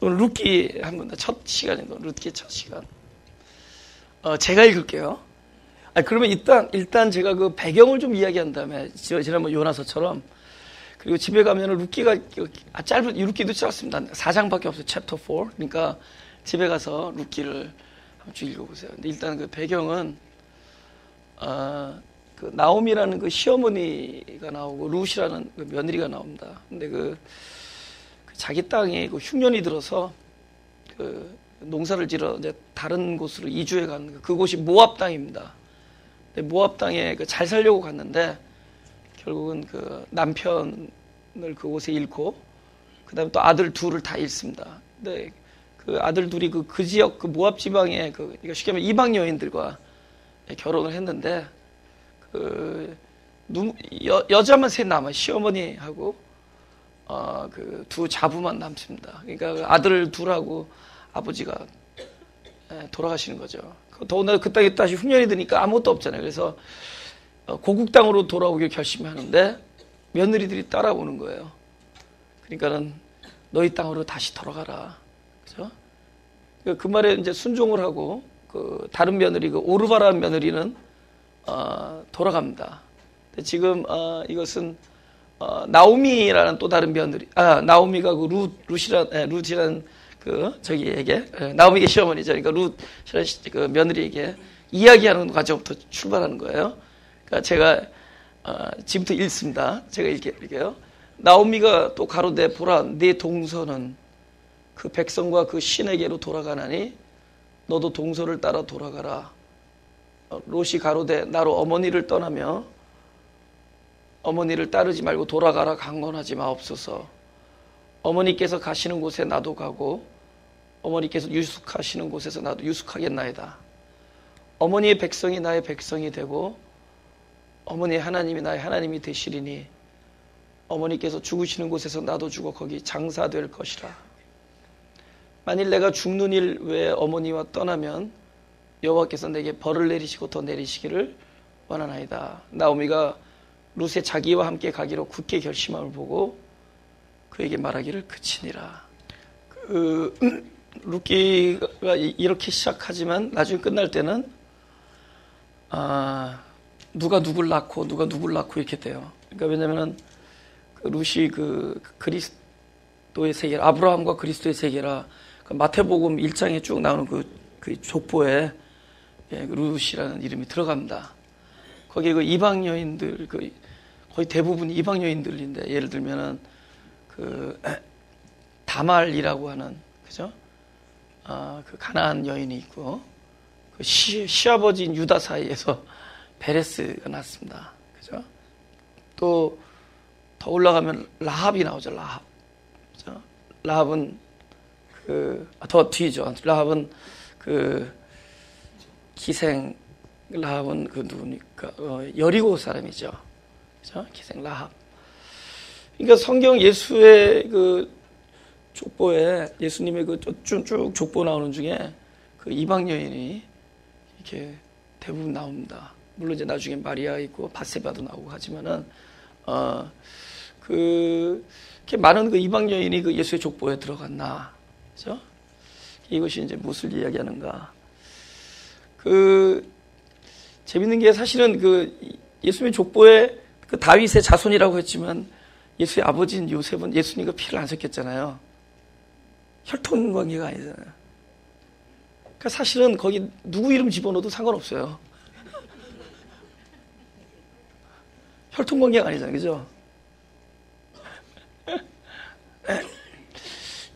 오늘 룻기 한번 첫 시간이고 룻기 첫 시간. 제가 읽을게요. 그러면 일단 제가 그 배경을 좀 이야기한 다음에 지난번 요나서처럼 그리고 집에 가면은 룻기가 짧은 룻기도 짧습니다. 4장밖에 없어요. 챕터 4. 그러니까 집에 가서 룻기를 한번 쭉 읽어보세요. 근데 일단 그 배경은 그 나오미라는 그 시어머니가 나오고 룻이라는 그 며느리가 나옵니다. 근데 그 자기 땅에 그 흉년이 들어서 그 농사를 지러 이제 다른 곳으로 이주해 간 그곳이 모압 땅입니다. 모압 땅에 잘 살려고 갔는데 결국은 그 남편을 그곳에 잃고 그다음에 또 아들 둘을 다 잃습니다. 근데 그 아들 둘이 그 지역 그 모압 지방에 그러니까 쉽게 말하면 이방 여인들과 결혼을 했는데 그 여자만 셋 남아 시어머니하고 그 두 자부만 남습니다. 그러니까 아들 둘하고 아버지가 돌아가시는 거죠. 더군다나 그 땅에 다시 흉년이 드니까 아무것도 없잖아요. 그래서 고국 땅으로 돌아오길 결심하는데 며느리들이 따라오는 거예요. 그러니까는 너희 땅으로 다시 돌아가라. 그죠? 그 말에 이제 순종을 하고 그 다른 며느리 그 오르바라는 며느리는 돌아갑니다. 근데 지금 이것은 나오미라는 또 다른 며느리 나오미가 그 룻이라는 그 저기에게 나오미의 시어머니죠. 그러니까 룻이라는 그 며느리에게 이야기하는 과정부터 출발하는 거예요. 그러니까 제가 지금부터 읽습니다. 제가 읽게요. 나오미가 또 가로되 보라 네 동서는 그 백성과 그 신에게로 돌아가나니 너도 동서를 따라 돌아가라. 롯이 가로되 나로 어머니를 떠나며 어머니를 따르지 말고 돌아가라 강권하지 마옵소서. 어머니께서 가시는 곳에 나도 가고 어머니께서 유숙하시는 곳에서 나도 유숙하겠나이다. 어머니의 백성이 나의 백성이 되고 어머니의 하나님이 나의 하나님이 되시리니 어머니께서 죽으시는 곳에서 나도 죽어 거기 장사될 것이라. 만일 내가 죽는 일 외에 어머니와 떠나면 여호와께서 내게 벌을 내리시고 더 내리시기를 원하나이다. 나오미가 룻의 자기와 함께 가기로 굳게 결심함을 보고 그에게 말하기를 그치니라. 룻기가 이렇게 시작하지만 나중에 끝날 때는 누가 누굴 낳고 누가 누굴 낳고 이렇게 돼요. 그러니까 왜냐면은 그 룻이 그 그리스도의 세계, 아브라함과 그리스도의 세계라 그 마태복음 1장에 쭉 나오는 그 족보에 룻이라는 이름이 들어갑니다. 거기에 그 이방 여인들 거의 대부분이 이방 여인들인데 예를 들면은 그 다말이라고 하는 그죠? 그 가나안 여인이 있고 그 시아버지인 유다 사이에서 베레스가 났습니다. 그죠? 또 더 올라가면 라합이 나오죠. 라합. 그죠? 라합은 더 뒤죠. 라합은 기생 라합은 누굽니까? 여리고 사람이죠. 그죠? 기생 라합. 그러니까 성경 예수의 족보에 예수님의 쭉 족보 나오는 중에 그 이방 여인이 이렇게 대부분 나옵니다. 물론 이제 나중에 마리아 있고 바세바도 나오고 하지만은 이렇게 많은 그 이방 여인이 그 예수의 족보에 들어갔나, 그죠? 이것이 이제 무엇을 이야기하는가? 재밌는 게 사실은 예수님의 족보에 그 다윗의 자손이라고 했지만 예수의 아버지인 요셉은 예수님과 피를 안 섞였잖아요. 혈통 관계가 아니잖아요. 그러니까 사실은 거기 누구 이름 집어넣어도 상관없어요. 혈통 관계가 아니잖아요. 그죠?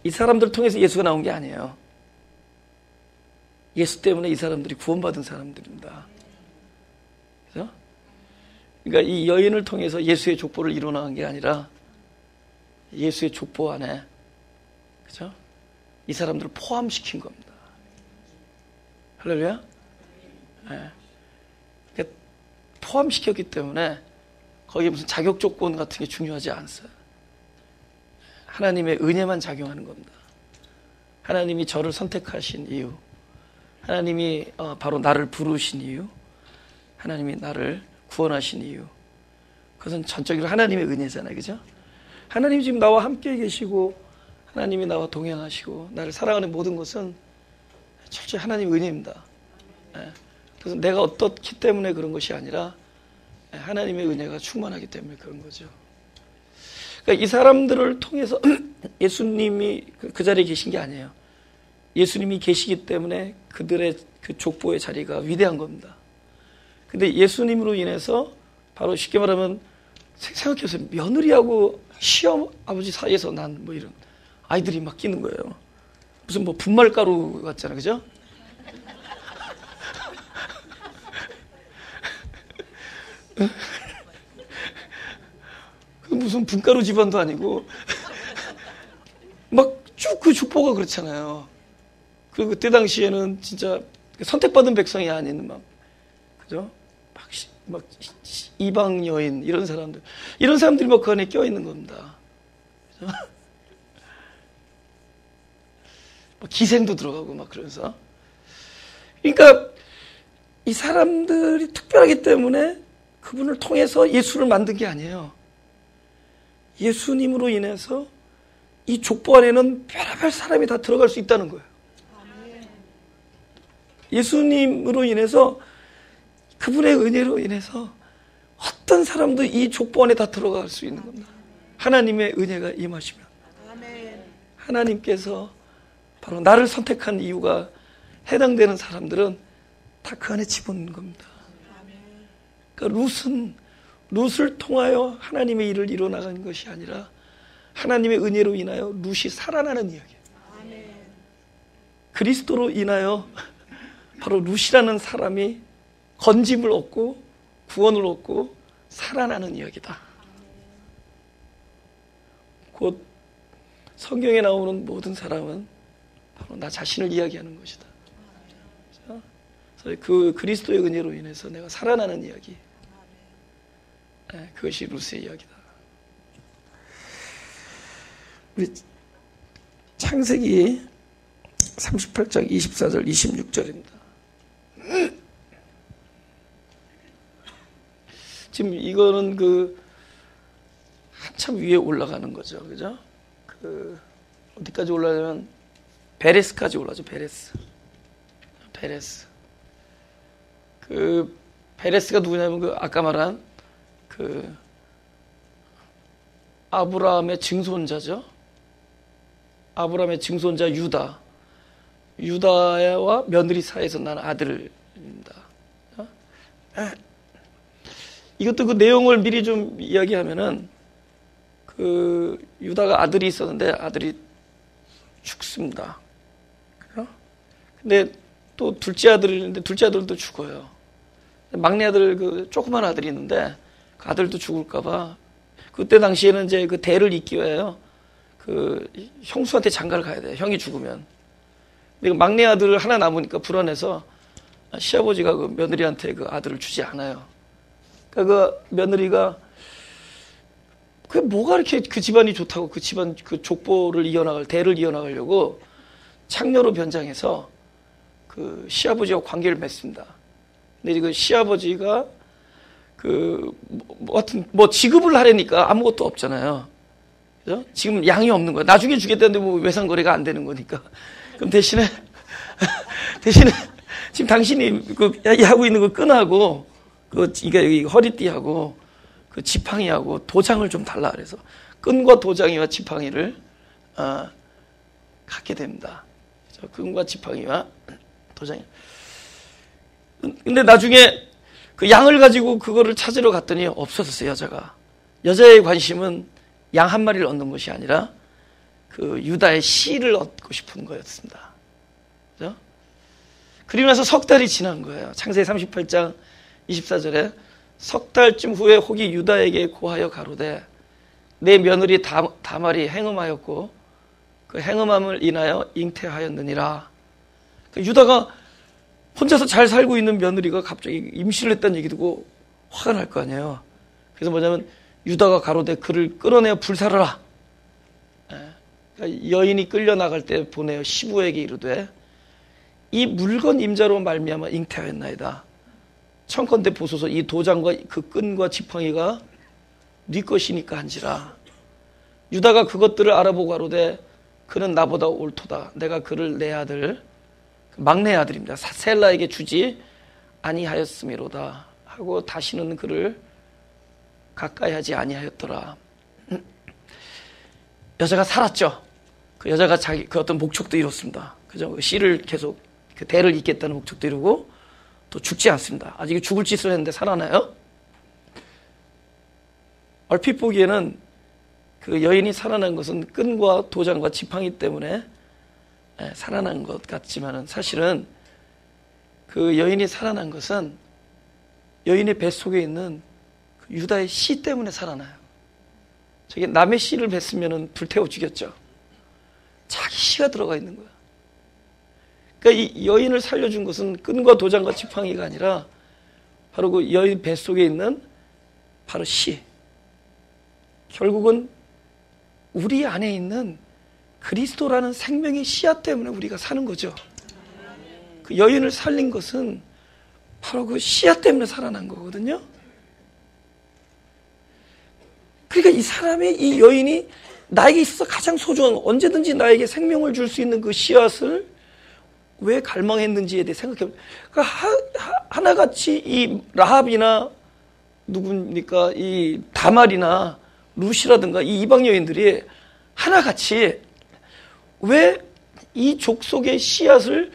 이 사람들 통해서 예수가 나온 게 아니에요. 예수 때문에 이 사람들이 구원받은 사람들입니다. 그죠? 그러니까 이 여인을 통해서 예수의 족보를 이뤄나간 게 아니라 예수의 족보 안에, 그죠? 이 사람들을 포함시킨 겁니다. 할렐루야? 네. 그러니까 포함시켰기 때문에 거기에 무슨 자격 조건 같은 게 중요하지 않아요. 하나님의 은혜만 작용하는 겁니다. 하나님이 저를 선택하신 이유, 하나님이 바로 나를 부르신 이유, 하나님이 나를 구원하신 이유, 그것은 전적으로 하나님의 은혜잖아요. 그죠? 하나님이 지금 나와 함께 계시고 하나님이 나와 동행하시고 나를 사랑하는 모든 것은 철저히 하나님의 은혜입니다. 그래서 내가 어떻기 때문에 그런 것이 아니라 하나님의 은혜가 충만하기 때문에 그런 거죠. 그러니까 이 사람들을 통해서 예수님이 그 자리에 계신 게 아니에요. 예수님이 계시기 때문에 그들의 그 족보의 자리가 위대한 겁니다. 근데 예수님으로 인해서 바로 쉽게 말하면 생각해보세요. 며느리하고 시험 아버지 사이에서 난 뭐 이런 아이들이 막 끼는 거예요. 무슨 뭐 분말가루 같잖아, 그죠? 무슨 분가루 집안도 아니고 막 쭉 그 족보가 그렇잖아요. 그리고 그때 당시에는 진짜 선택받은 백성이 아닌 막 그죠? 막 이방 여인 이런 사람들이 막 그 안에 껴 있는 겁니다. 그죠? 막 기생도 들어가고 막 그러면서. 그러니까 이 사람들이 특별하기 때문에 그분을 통해서 예수를 만든 게 아니에요. 예수님으로 인해서 이 족보 안에는 별의별 사람이 다 들어갈 수 있다는 거예요. 예수님으로 인해서 그분의 은혜로 인해서 어떤 사람도 이 족보 안에 다 들어갈 수 있는 겁니다. 하나님의 은혜가 임하시면 하나님께서 바로 나를 선택한 이유가 해당되는 사람들은 다 그 안에 집어넣는 겁니다. 그러니까 룻을 통하여 하나님의 일을 이뤄나가는 것이 아니라 하나님의 은혜로 인하여 룻이 살아나는 이야기예요. 그리스도로 인하여 바로 룻이라는 사람이 건짐을 얻고 구원을 얻고 살아나는 이야기다. 곧 성경에 나오는 모든 사람은 바로 나 자신을 이야기하는 것이다. 그래서 그 그리스도의 은혜로 인해서 내가 살아나는 이야기. 그것이 룻의 이야기다. 우리 창세기 38장 24절 26절입니다. 지금 이거는 그 한참 위에 올라가는 거죠. 그죠? 그 어디까지 올라가냐면 베레스까지 올라가죠. 베레스. 그 베레스가 누구냐면 그 아까 말한 그 아브라함의 증손자죠. 아브라함의 증손자 유다와 며느리 사이에서 난 아들입니다. 이것도 그 내용을 미리 좀 이야기하면은 그 유다가 아들이 있었는데 아들이 죽습니다. 근데 또 둘째 아들이 있는데 둘째 아들도 죽어요. 막내 아들 그 조그만 아들이 있는데 그 아들도 죽을까봐 그때 당시에는 이제 그 대를 잇기 위해요. 그 형수한테 장가를 가야 돼요. 형이 죽으면. 근데 그 막내 아들 하나 남으니까 불안해서 시아버지가 그 며느리한테 그 아들을 주지 않아요. 그러니까 그 며느리가 그 뭐가 이렇게 그 집안이 좋다고 그 집안 그 족보를 대를 이어나가려고 창녀로 변장해서 그 시아버지와 관계를 맺습니다. 근데 그 시아버지가 하여튼 지급을 하려니까 아무것도 없잖아요. 그죠? 지금 양이 없는 거야. 나중에 주겠다는데 뭐 외상거래가 안 되는 거니까. 그럼 대신에 지금 당신이 하고 있는 그 끈하고 그러니까 여기 허리띠하고 그 지팡이하고 도장을 좀 달라 그래서 끈과 도장이와 지팡이를 갖게 됩니다. 그죠? 끈과 지팡이와 도장이. 근데 나중에 그 양을 가지고 그거를 찾으러 갔더니 없어졌어요, 여자가. 여자의 관심은 양 한 마리를 얻는 것이 아니라 그 유다의 씨를 얻고 싶은 거였습니다. 그죠? 그리고 나서 석 달이 지난 거예요. 창세기 38장 24절에 석 달쯤 후에 혹이 유다에게 고하여 가로되 내 며느리 다말이 행음하였고 그 행음함을 인하여 잉태하였느니라. 유다가 혼자서 잘 살고 있는 며느리가 갑자기 임신을 했다는 얘기 듣고 화가 날 거 아니에요. 그래서 뭐냐면 유다가 가로되 그를 끌어내어 불살하라. 그러니까 여인이 끌려나갈 때 보내어 시부에게 이르되 이 물건 임자로 말미암아 잉태하였나이다. 청컨대 보소서 이 도장과 그 끈과 지팡이가 네 것이니까 한지라. 유다가 그것들을 알아보고 가로되 그는 나보다 옳도다. 내가 그를 내 아들, 막내 아들입니다. 셀라에게 주지 아니하였음이로다 하고 다시는 그를 가까이 하지 아니하였더라. 여자가 살았죠. 그 여자가 그 어떤 목적도 이뤘습니다. 그죠? 그 씨를 계속 그 대를 잇겠다는 목적도 이루고 또 죽지 않습니다. 아직 죽을 짓을 했는데 살아나요? 얼핏 보기에는 그 여인이 살아난 것은 끈과 도장과 지팡이 때문에 살아난 것 같지만은 사실은 그 여인이 살아난 것은 여인의 뱃속에 있는 그 유다의 씨 때문에 살아나요. 저게 남의 씨를 뱉으면 불태워 죽였죠. 자기 씨가 들어가 있는 거야. 그러니까 이 여인을 살려준 것은 끈과 도장과 지팡이가 아니라 바로 그 여인 뱃속에 있는 바로 씨. 결국은 우리 안에 있는 그리스도라는 생명의 씨앗 때문에 우리가 사는 거죠. 그 여인을 살린 것은 바로 그 씨앗 때문에 살아난 거거든요. 그러니까 이 사람의, 이 여인이 나에게 있어서 가장 소중한, 언제든지 나에게 생명을 줄 수 있는 그 씨앗을 왜 갈망했는지에 대해 생각해보면, 그러니까 하나같이 이 라합이나 누굽니까, 이 다말이나 루시라든가 이 이방 여인들이 하나같이 왜 이 족속의 씨앗을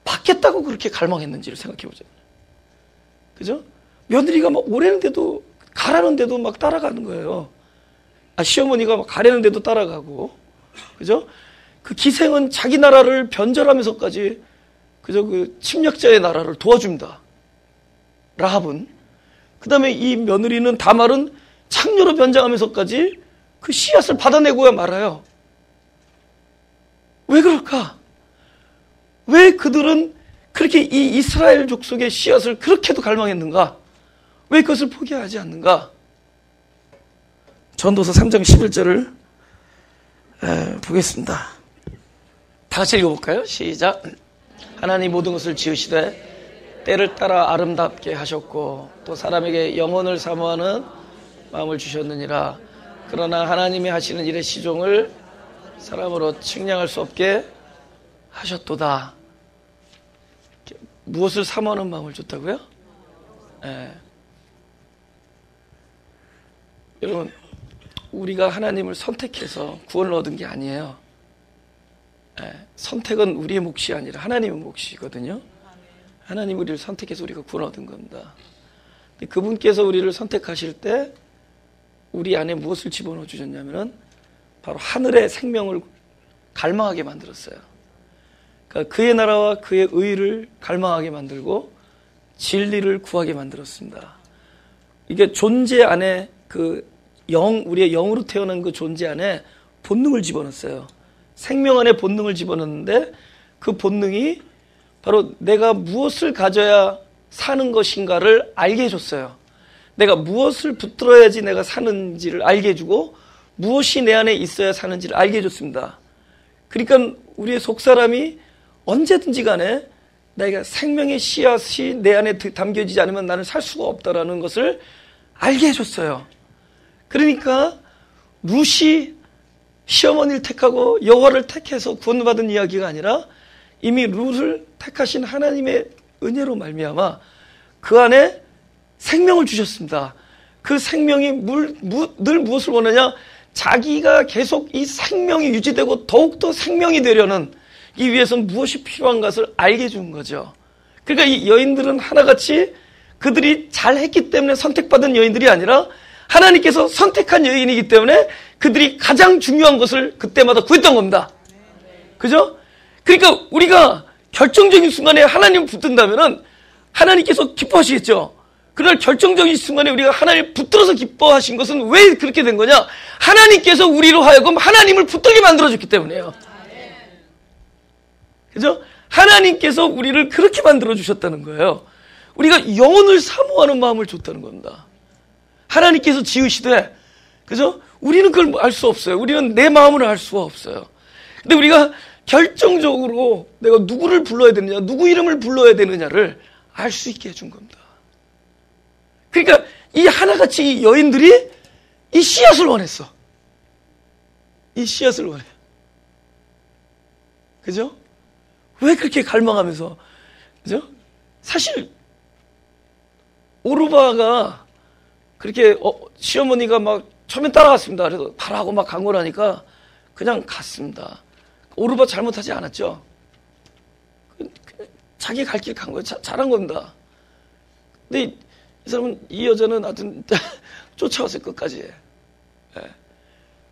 받겠다고 그렇게 갈망했는지를 생각해보죠. 그죠? 며느리가 막 오래는데도, 가라는데도 막 따라가는 거예요. 시어머니가 막 가려는데도 따라가고, 그죠? 그 기생은 자기 나라를 변절하면서까지, 그죠? 그 침략자의 나라를 도와줍니다. 라합은. 그 다음에 이 며느리는 다말은 창녀로 변장하면서까지 그 씨앗을 받아내고야 말아요. 왜 그럴까? 왜 그들은 그렇게 이 이스라엘 족속의 씨앗을 그렇게도 갈망했는가? 왜 그것을 포기하지 않는가? 전도서 3장 11절을 보겠습니다. 다 같이 읽어볼까요? 시작. 하나님 모든 것을 지으시되 때를 따라 아름답게 하셨고 또 사람에게 영혼을 사모하는 마음을 주셨느니라. 그러나 하나님이 하시는 일의 시종을 사람으로 측량할 수 없게 하셨도다. 무엇을 사모하는 마음을 줬다고요? 여러분, 우리가 하나님을 선택해서 구원을 얻은 게 아니에요. 선택은 우리의 몫이 아니라 하나님의 몫이거든요. 하나님 우리를 선택해서 우리가 구원을 얻은 겁니다. 그분께서 우리를 선택하실 때 우리 안에 무엇을 집어넣어 주셨냐면은 바로 하늘의 생명을 갈망하게 만들었어요. 그러니까 그의 나라와 그의 의를 갈망하게 만들고 진리를 구하게 만들었습니다. 이게 존재 안에 우리의 영으로 태어난 그 존재 안에 본능을 집어넣었어요. 생명 안에 본능을 집어넣는데 그 본능이 바로 내가 무엇을 가져야 사는 것인가를 알게 해줬어요. 내가 무엇을 붙들어야지 내가 사는지를 알게 해주고 무엇이 내 안에 있어야 사는지를 알게 해줬습니다. 그러니까 우리의 속사람이 언제든지 간에 내가 생명의 씨앗이 내 안에 담겨지지 않으면 나는 살 수가 없다라는 것을 알게 해줬어요. 그러니까 룻이 시어머니를 택하고 여호와를 택해서 구원받은 이야기가 아니라 이미 룻을 택하신 하나님의 은혜로 말미암아 그 안에 생명을 주셨습니다. 그 생명이 늘 무엇을 원하냐? 자기가 계속 이 생명이 유지되고 더욱더 생명이 되려는 이 위해서는 무엇이 필요한 것을 알게 해준 거죠. 그러니까 이 여인들은 하나같이 그들이 잘했기 때문에 선택받은 여인들이 아니라 하나님께서 선택한 여인이기 때문에 그들이 가장 중요한 것을 그때마다 구했던 겁니다. 그죠? 그러니까 우리가 결정적인 순간에 하나님을 붙든다면은 하나님께서 기뻐하시겠죠. 그러나 결정적인 순간에 우리가 하나님을 붙들어서 기뻐하신 것은 왜 그렇게 된 거냐? 하나님께서 우리로 하여금 하나님을 붙들게 만들어줬기 때문이에요. 그죠? 하나님께서 우리를 그렇게 만들어주셨다는 거예요. 우리가 영혼을 사모하는 마음을 줬다는 겁니다. 하나님께서 지으시되, 그죠? 우리는 그걸 알 수 없어요. 우리는 내 마음을 알 수가 없어요. 근데 우리가 결정적으로 내가 누구를 불러야 되느냐, 누구 이름을 불러야 되느냐를 알 수 있게 해준 겁니다. 그러니까 이 하나같이 이 여인들이 이 씨앗을 원했어. 이 씨앗을 원해요. 그죠? 왜 그렇게 갈망하면서, 그죠? 사실, 오르바가 그렇게, 시어머니가 막 처음엔 따라갔습니다. 그래서 가라고 막 강요하니까 그냥 갔습니다. 오르바 잘못하지 않았죠? 자기 갈 길 간 거예요. 잘한 겁니다. 근데 이 사람은, 이 여자는 하여튼 쫓아왔어요, 끝까지. 예.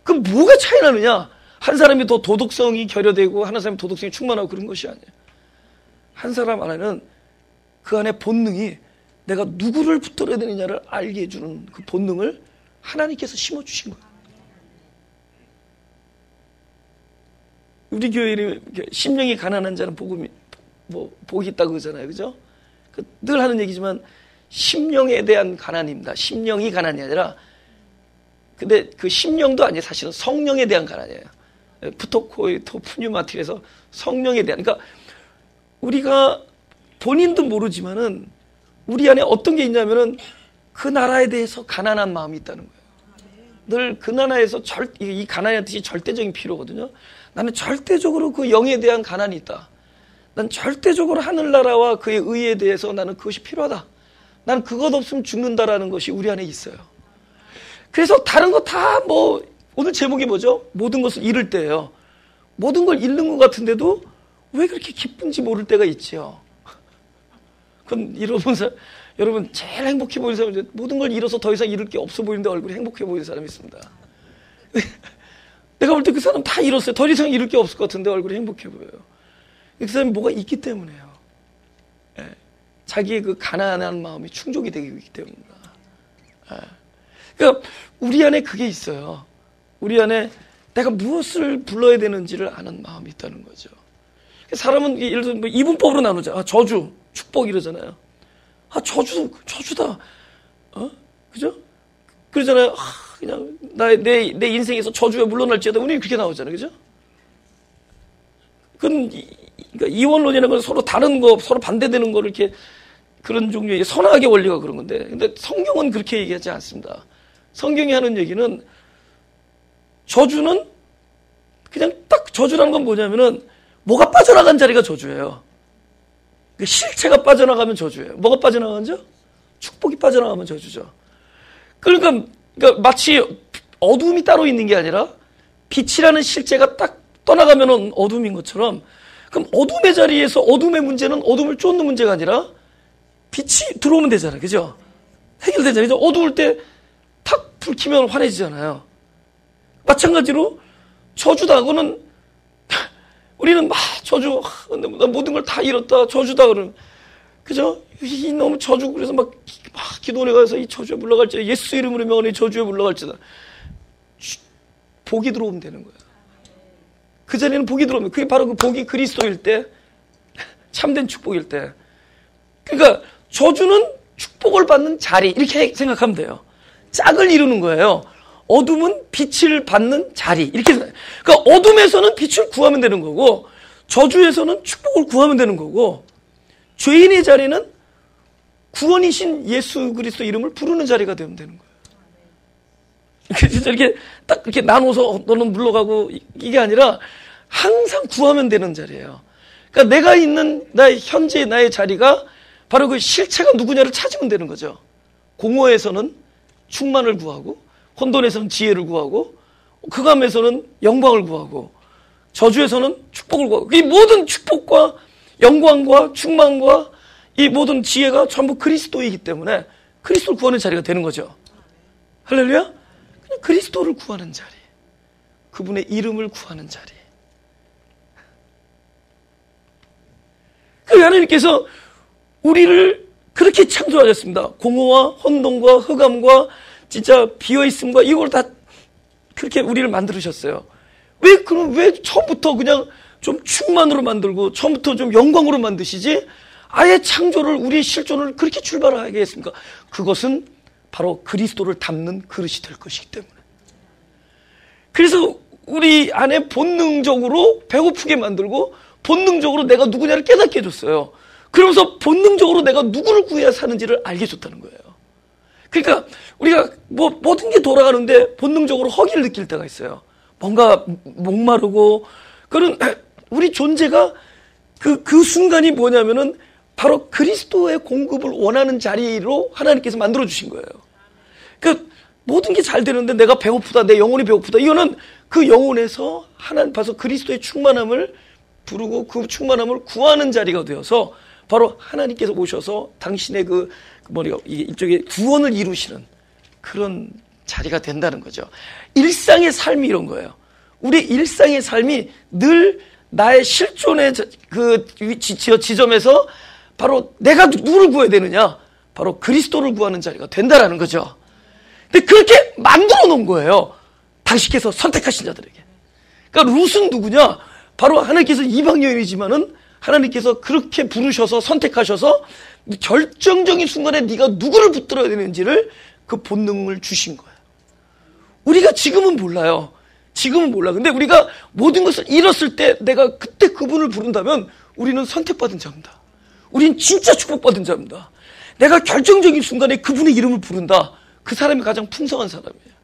그럼 뭐가 차이 나느냐? 한 사람이 더 도덕성이 결여되고, 한 사람이 도덕성이 충만하고 그런 것이 아니에요. 한 사람 안에는 그 안에 본능이 내가 누구를 붙들어야 되느냐를 알게 해주는 그 본능을 하나님께서 심어주신 거예요. 우리 교회 이름이 심령이 가난한 자는 복이 있다고 그러잖아요. 그죠? 늘 하는 얘기지만 심령에 대한 가난입니다. 심령이 가난이 아니라, 근데 그 심령도 아니에요. 사실은 성령에 대한 가난이에요. 프토코이토 푸뉴마티에서 성령에 대한, 그러니까 우리가 본인도 모르지만은 우리 안에 어떤 게 있냐면은 그 나라에 대해서 가난한 마음이 있다는 거예요. 늘 그 나라에서 이 가난이라는 뜻이 절대적인 필요거든요. 나는 절대적으로 그 영에 대한 가난이 있다. 난 절대적으로 하늘나라와 그의 의에 대해서 나는 그것이 필요하다. 나는 그것 없으면 죽는다라는 것이 우리 안에 있어요. 그래서 다른 거 다 오늘 제목이 뭐죠? 모든 것을 잃을 때예요. 모든 걸 잃는 것 같은데도 왜 그렇게 기쁜지 모를 때가 있죠. 그건 여러분 제일 행복해 보이는 사람은 모든 걸 잃어서 더 이상 잃을 게 없어 보이는데 얼굴이 행복해 보이는 사람이 있습니다. 내가 볼 때 그 사람 다 잃었어요. 더 이상 잃을 게 없을 것 같은데 얼굴이 행복해 보여요. 그 사람이 뭐가 있기 때문에요. 예. 자기의 그 가난한 마음이 충족이 되기 때문입니다. 예. 그러니까 우리 안에 그게 있어요. 우리 안에 내가 무엇을 불러야 되는지를 아는 마음이 있다는 거죠. 사람은 예를 들어 이분법으로 나누자. 저주, 축복 이러잖아요. 저주다. 그죠? 그러잖아요. 그냥 내 인생에서 저주에 물러날지어다. 우리 그렇게 나오잖아요. 그죠? 그러니까 이원론이라는 건 서로 다른 거, 서로 반대되는 거를 이렇게 그런 종류의 선악의 원리가 그런 건데, 근데 성경은 그렇게 얘기하지 않습니다. 성경이 하는 얘기는 저주는 그냥 딱 저주라는 건 뭐냐면은 뭐가 빠져나간 자리가 저주예요. 실체가 빠져나가면 저주예요. 뭐가 빠져나가죠? 축복이 빠져나가면 저주죠. 그러니까 마치 어둠이 따로 있는 게 아니라 빛이라는 실체가 딱 떠나가면 어둠인 것처럼, 그럼 어둠의 자리에서 어둠의 문제는 어둠을 쫓는 문제가 아니라 빛이 들어오면 되잖아요. 그죠? 해결되잖아요. 그죠? 어두울 때 탁 불 켜면 환해지잖아요. 마찬가지로 저주다. 그거는 우리는 막 저주, 나 모든 걸 다 잃었다. 저주다. 그러면. 그죠? 이 너무 저주, 그래서 막 기도원에 가서 이 저주에 물러갈지다. 예수 이름으로 명하니 저주에 물러갈지다. 복이 들어오면 되는 거예요. 그 전에는 복이 들어오면, 그게 바로 그 복이 그리스도일 때, 참된 축복일 때. 그러니까 저주는 축복을 받는 자리, 이렇게 생각하면 돼요. 짝을 이루는 거예요. 어둠은 빛을 받는 자리, 이렇게 생각해요. 그러니까 어둠에서는 빛을 구하면 되는 거고, 저주에서는 축복을 구하면 되는 거고, 죄인의 자리는 구원이신 예수 그리스도 이름을 부르는 자리가 되면 되는 거예요. 그래서 이렇게 딱 이렇게 나눠서 너는 물러가고 이게 아니라 항상 구하면 되는 자리예요. 그러니까 내가 있는 현재 나의 자리가 바로 그 실체가 누구냐를 찾으면 되는 거죠. 공허에서는 충만을 구하고, 혼돈에서는 지혜를 구하고, 흑암에서는 영광을 구하고, 저주에서는 축복을 구하고, 이 모든 축복과 영광과 충만과 이 모든 지혜가 전부 그리스도이기 때문에 그리스도를 구하는 자리가 되는 거죠. 할렐루야? 그냥 그리스도를 구하는 자리, 그분의 이름을 구하는 자리. 그 하나님께서 우리를 그렇게 창조하셨습니다. 공허와 혼돈과 흑암과 진짜 비어있음과 이걸 다 그렇게 우리를 만들으셨어요. 왜 처음부터 그냥 좀 충만으로 만들고 처음부터 좀 영광으로 만드시지? 아예 창조를, 우리의 실존을 그렇게 출발하게 했습니까? 그것은 바로 그리스도를 담는 그릇이 될 것이기 때문에. 그래서 우리 안에 본능적으로 배고프게 만들고 본능적으로 내가 누구냐를 깨닫게 해줬어요. 그러면서 본능적으로 내가 누구를 구해야 사는지를 알게 해줬다는 거예요. 그러니까 우리가 모든 게 돌아가는데 본능적으로 허기를 느낄 때가 있어요. 뭔가 목마르고, 그런 우리 존재가 그 순간이 뭐냐면은 바로 그리스도의 공급을 원하는 자리로 하나님께서 만들어주신 거예요. 그러니까 모든 게 잘 되는데 내가 배고프다, 내 영혼이 배고프다. 이거는 그 영혼에서 하나님 봐서 그리스도의 충만함을 부르고 그 충만함을 구하는 자리가 되어서 바로 하나님께서 오셔서 당신의 이쪽에 구원을 이루시는 그런 자리가 된다는 거죠. 일상의 삶이 이런 거예요. 우리 일상의 삶이 늘 나의 실존의 지점에서 바로 내가 누구를 구해야 되느냐? 바로 그리스도를 구하는 자리가 된다라는 거죠. 근데 그렇게 만들어 놓은 거예요. 당신께서 선택하신 자들에게. 그러니까 룻은 누구냐? 바로 하나님께서 이방 여인이지만은 하나님께서 그렇게 부르셔서 선택하셔서 결정적인 순간에 네가 누구를 붙들어야 되는지를 그 본능을 주신 거예요. 우리가 지금은 몰라요. 지금은 몰라. 근데 우리가 모든 것을 잃었을 때 내가 그때 그분을 부른다면 우리는 선택받은 자입니다. 우린 진짜 축복받은 자입니다. 내가 결정적인 순간에 그분의 이름을 부른다. 그 사람이 가장 풍성한 사람이에요.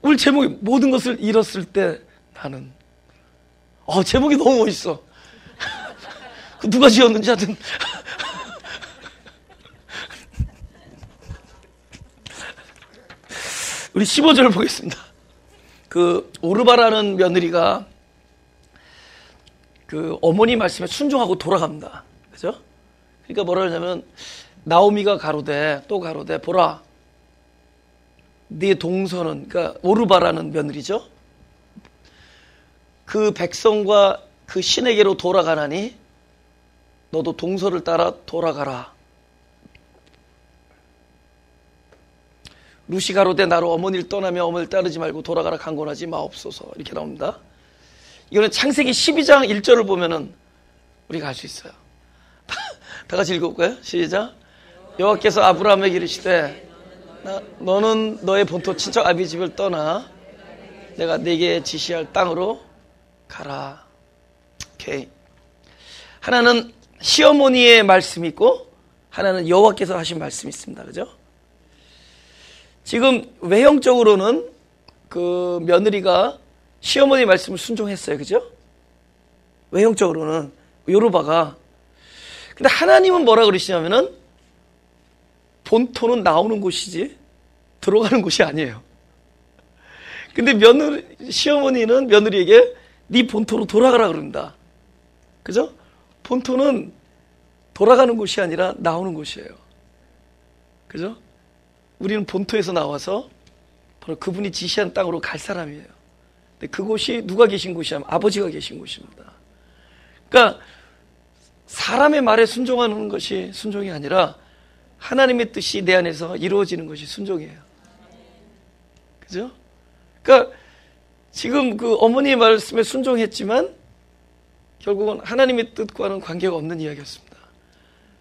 오늘 제목이 모든 것을 잃었을 때 나는. 제목이 너무 멋있어. 누가 지었는지 하여튼. 우리 15절 보겠습니다. 오르바라는 며느리가 어머니 말씀에 순종하고 돌아갑니다. 그죠? 그러니까 뭐라 하냐면, 나오미가 가로되, 또 가로되, 보라. 네 동서는, 그러니까 오르바라는 며느리죠. 그 백성과 그 신에게로 돌아가나니, 너도 동서를 따라 돌아가라. 룻이 가로되 나로 어머니를 떠나며 어머니를 따르지 말고 돌아가라 강권하지 마옵소서. 이렇게 나옵니다. 이거는 창세기 12장 1절을 보면은 우리가 알 수 있어요. 다 같이 읽어볼까요? 시작. 여호와께서 아브라함에게 이르시되 너는 너의 본토 친척 아비 집을 떠나 내가 네게 지시할 땅으로 가라. 오케이. 하나는 시어머니의 말씀이 있고 하나는 여호와께서 하신 말씀이 있습니다. 그죠? 지금 외형적으로는 그 며느리가 시어머니 말씀을 순종했어요. 그죠? 외형적으로는 요르바가. 근데 하나님은 뭐라 그러시냐면은 본토는 나오는 곳이지 들어가는 곳이 아니에요. 근데 시어머니는 며느리에게 네 본토로 돌아가라 그런다. 그죠? 본토는 돌아가는 곳이 아니라 나오는 곳이에요. 그죠? 우리는 본토에서 나와서 바로 그분이 지시한 땅으로 갈 사람이에요. 근데 그곳이 누가 계신 곳이냐면 아버지가 계신 곳입니다. 그러니까 사람의 말에 순종하는 것이 순종이 아니라 하나님의 뜻이 내 안에서 이루어지는 것이 순종이에요. 그죠? 그러니까 지금 그 어머니의 말씀에 순종했지만 결국은 하나님의 뜻과는 관계가 없는 이야기였습니다.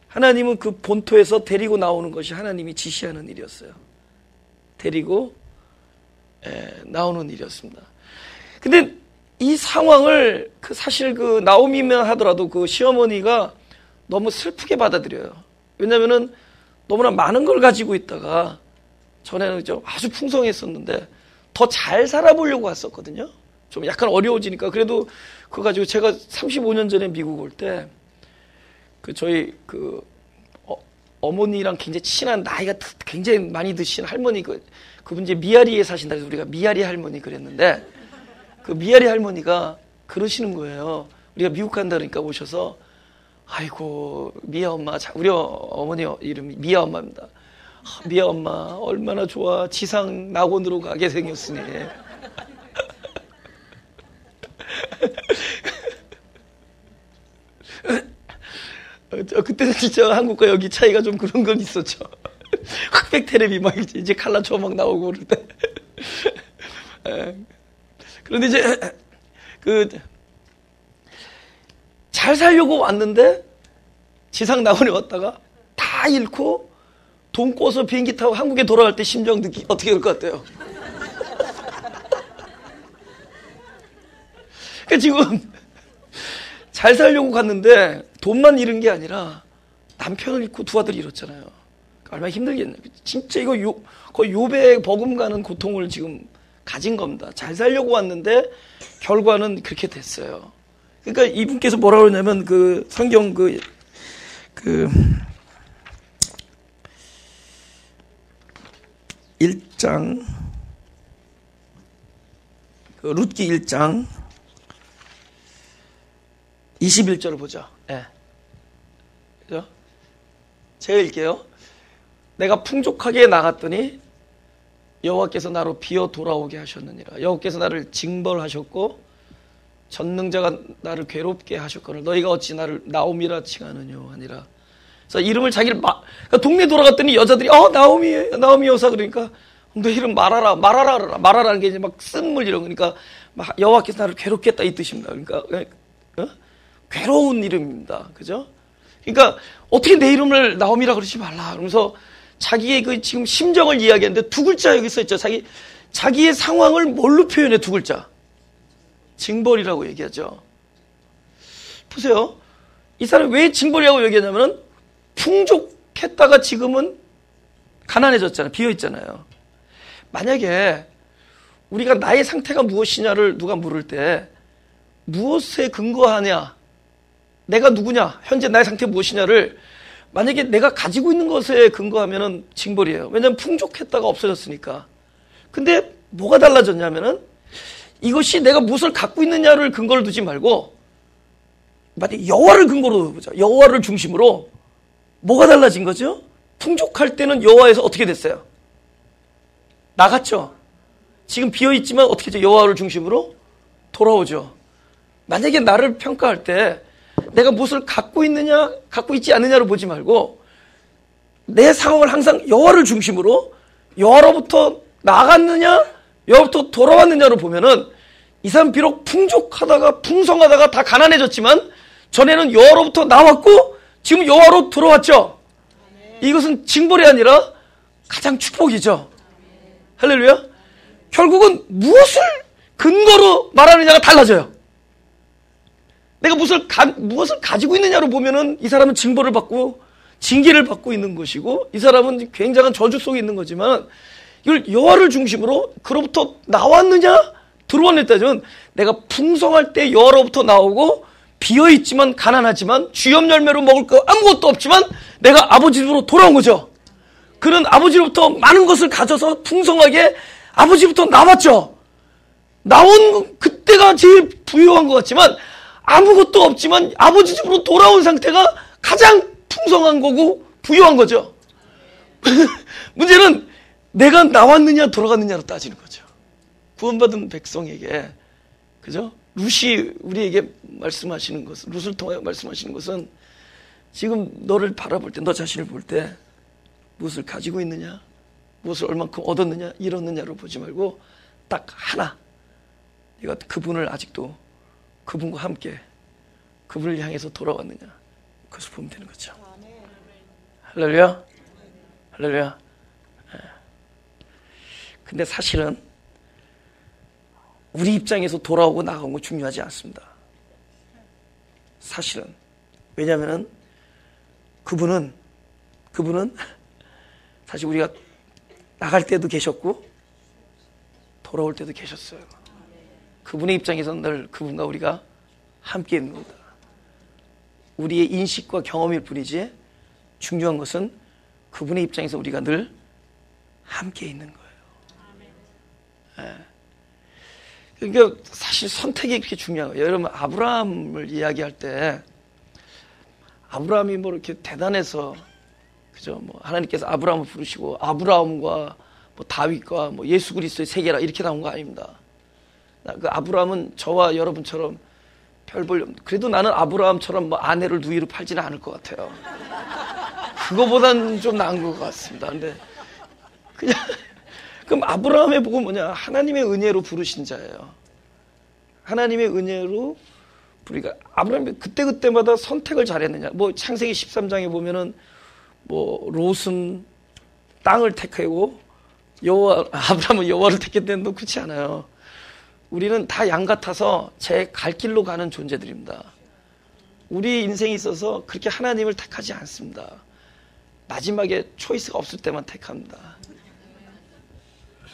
하나님은 그 본토에서 데리고 나오는 것이 하나님이 지시하는 일이었어요. 데리고 나오는 일이었습니다. 근데 이 상황을 사실 나오미면 하더라도 그 시어머니가 너무 슬프게 받아들여요. 왜냐면은 너무나 많은 걸 가지고 있다가 전에는 아주 풍성했었는데 더 잘 살아보려고 왔었거든요. 좀 약간 어려워지니까. 그래도 그거 가지고 제가 35년 전에 미국 올 때 저희 어머니랑 굉장히 친한 나이가 굉장히 많이 드신 할머니 그분 이제 미아리에 사신다 해서 우리가 미아리 할머니 그랬는데 그 미아리 할머니가 그러시는 거예요. 우리가 미국 간다 그러니까 오셔서 아이고 미아 엄마 우리 어머니 이름이 미아 엄마입니다. 미아 엄마 얼마나 좋아 지상 낙원으로 가게 생겼으니. 그때는 진짜 한국과 여기 차이가 좀 그런 건 있었죠. 흑백 테레비 막 이제 칼라초 막 나오고 그럴 때. 그런데 이제 잘 살려고 왔는데 지상 낙원에 왔다가 다 잃고 돈 꿔서 비행기 타고 한국에 돌아갈 때 심정 어떻게 될 것 같아요? 그러니까 지금 잘 살려고 갔는데 돈만 잃은 게 아니라 남편을 잃고 두 아들 잃었잖아요. 얼마나 힘들겠냐. 진짜 이거 거의 욥의 버금가는 고통을 지금 가진 겁니다. 잘 살려고 왔는데 결과는 그렇게 됐어요. 그러니까 이분께서 뭐라고 그러냐면 그 성경 그 1장 그 룻기 1장 21절을 보죠. 예. 그죠? 제가 읽게요. 내가 풍족하게 나갔더니 여호와께서 나로 비어 돌아오게 하셨느니라. 여호와께서 나를 징벌하셨고 전능자가 나를 괴롭게 하셨거늘 너희가 어찌 나를 나옴이라 칭하느뇨 하니라. 그래서 이름을 자기를 그러니까 동네 돌아갔더니 여자들이 나오미 여사 그러니까 너 이름 말하라는 게 이제 막 쓴물 이런 거니까 막 여호와께서 나를 괴롭게 했다 이 뜻입니다. 그러니까 괴로운 이름입니다. 그죠? 그러니까 어떻게 내 이름을 나옴이라 그러지 말라. 그러면서 자기의 그 지금 심정을 이야기하는데 두 글자 여기 써 있죠. 자기의 상황을 뭘로 표현해? 두 글자. 징벌이라고 얘기하죠. 보세요. 이 사람이 왜 징벌이라고 얘기하냐면은 풍족했다가 지금은 가난해졌잖아요. 비어있잖아요. 만약에 우리가 나의 상태가 무엇이냐를 누가 물을 때 무엇에 근거하냐, 내가 누구냐, 현재 나의 상태가 무엇이냐를 만약에 내가 가지고 있는 것에 근거하면은 징벌이에요. 왜냐하면 풍족했다가 없어졌으니까. 근데 뭐가 달라졌냐면은 이것이 내가 무엇을 갖고 있느냐를 근거를 두지 말고 만약에 여호와를 근거로 보자. 여호와를 중심으로 뭐가 달라진 거죠? 풍족할 때는 여호와에서 어떻게 됐어요? 나갔죠. 지금 비어있지만 어떻게 되죠? 여호와를 중심으로 돌아오죠. 만약에 나를 평가할 때 내가 무엇을 갖고 있느냐, 갖고 있지 않느냐를 보지 말고 내 상황을 항상 여호와를 중심으로 여호와로부터 나갔느냐, 여호와로부터 돌아왔느냐로 보면은 이 사람 비록 풍족하다가 풍성하다가 다 가난해졌지만 전에는 여호와로부터 나왔고 지금 여호와로 돌아왔죠. 이것은 징벌이 아니라 가장 축복이죠. 할렐루야. 결국은 무엇을 근거로 말하느냐가 달라져요. 내가 무엇을 가지고 있느냐로 보면은 이 사람은 징벌을 받고 징계를 받고 있는 것이고 이 사람은 굉장한 저주 속에 있는 거지만 이걸 여호와를 중심으로 그로부터 나왔느냐 들어왔느냐 따지면 내가 풍성할 때 여호와로부터 나오고 비어있지만 가난하지만 주염 열매로 먹을 거 아무것도 없지만 내가 아버지 집으로 돌아온 거죠. 그는 아버지로부터 많은 것을 가져서 풍성하게 아버지부터 나왔죠. 나온 그때가 제일 부유한 것 같지만 아무것도 없지만 아버지 집으로 돌아온 상태가 가장 풍성한 거고 부유한 거죠. 문제는 내가 나왔느냐 돌아갔느냐로 따지는 거죠. 구원받은 백성에게, 그죠? 룻이 우리에게 말씀하시는 것은, 룻을 통해 말씀하시는 것은 지금 너를 바라볼 때, 너 자신을 볼 때 무엇을 가지고 있느냐, 무엇을 얼만큼 얻었느냐, 잃었느냐로 보지 말고 딱 하나, 네가 그분을 아직도 그분과 함께 그분을 향해서 돌아왔느냐, 그것을 보면 되는 거죠. 할렐루야. 할렐루야. 근데 사실은 우리 입장에서 돌아오고 나간 거 중요하지 않습니다. 사실은. 왜냐하면 그분은 사실 우리가 나갈 때도 계셨고 돌아올 때도 계셨어요. 그분의 입장에서는 늘 그분과 우리가 함께 있는 겁니다. 우리의 인식과 경험일 뿐이지 중요한 것은 그분의 입장에서 우리가 늘 함께 있는 거예요. 그러니까 사실 선택이 그렇게 중요한 거예요. 여러분 아브라함을 이야기할 때 아브라함이 뭐 이렇게 대단해서 그죠? 뭐 하나님께서 아브라함을 부르시고 아브라함과 뭐 다윗과 뭐 예수 그리스도의 세계라 이렇게 나온 거 아닙니다. 그 아브라함은 저와 여러분처럼 별 볼 그래도 나는 아브라함처럼 뭐 아내를 누이로 팔지는 않을 것 같아요. 그거보단 좀 나은 것 같습니다. 근데 그냥 그럼 아브라함의 복은 뭐냐? 하나님의 은혜로 부르신 자예요. 하나님의 은혜로 우리가 아브라함이 그때마다 선택을 잘했느냐? 뭐 창세기 13장에 보면은 뭐 롯은 땅을 택하고 아브라함은 여호와를 택했는데 그렇지 않아요. 우리는 다 양 같아서 제 갈 길로 가는 존재들입니다. 우리 인생에 있어서 그렇게 하나님을 택하지 않습니다. 마지막에 초이스가 없을 때만 택합니다.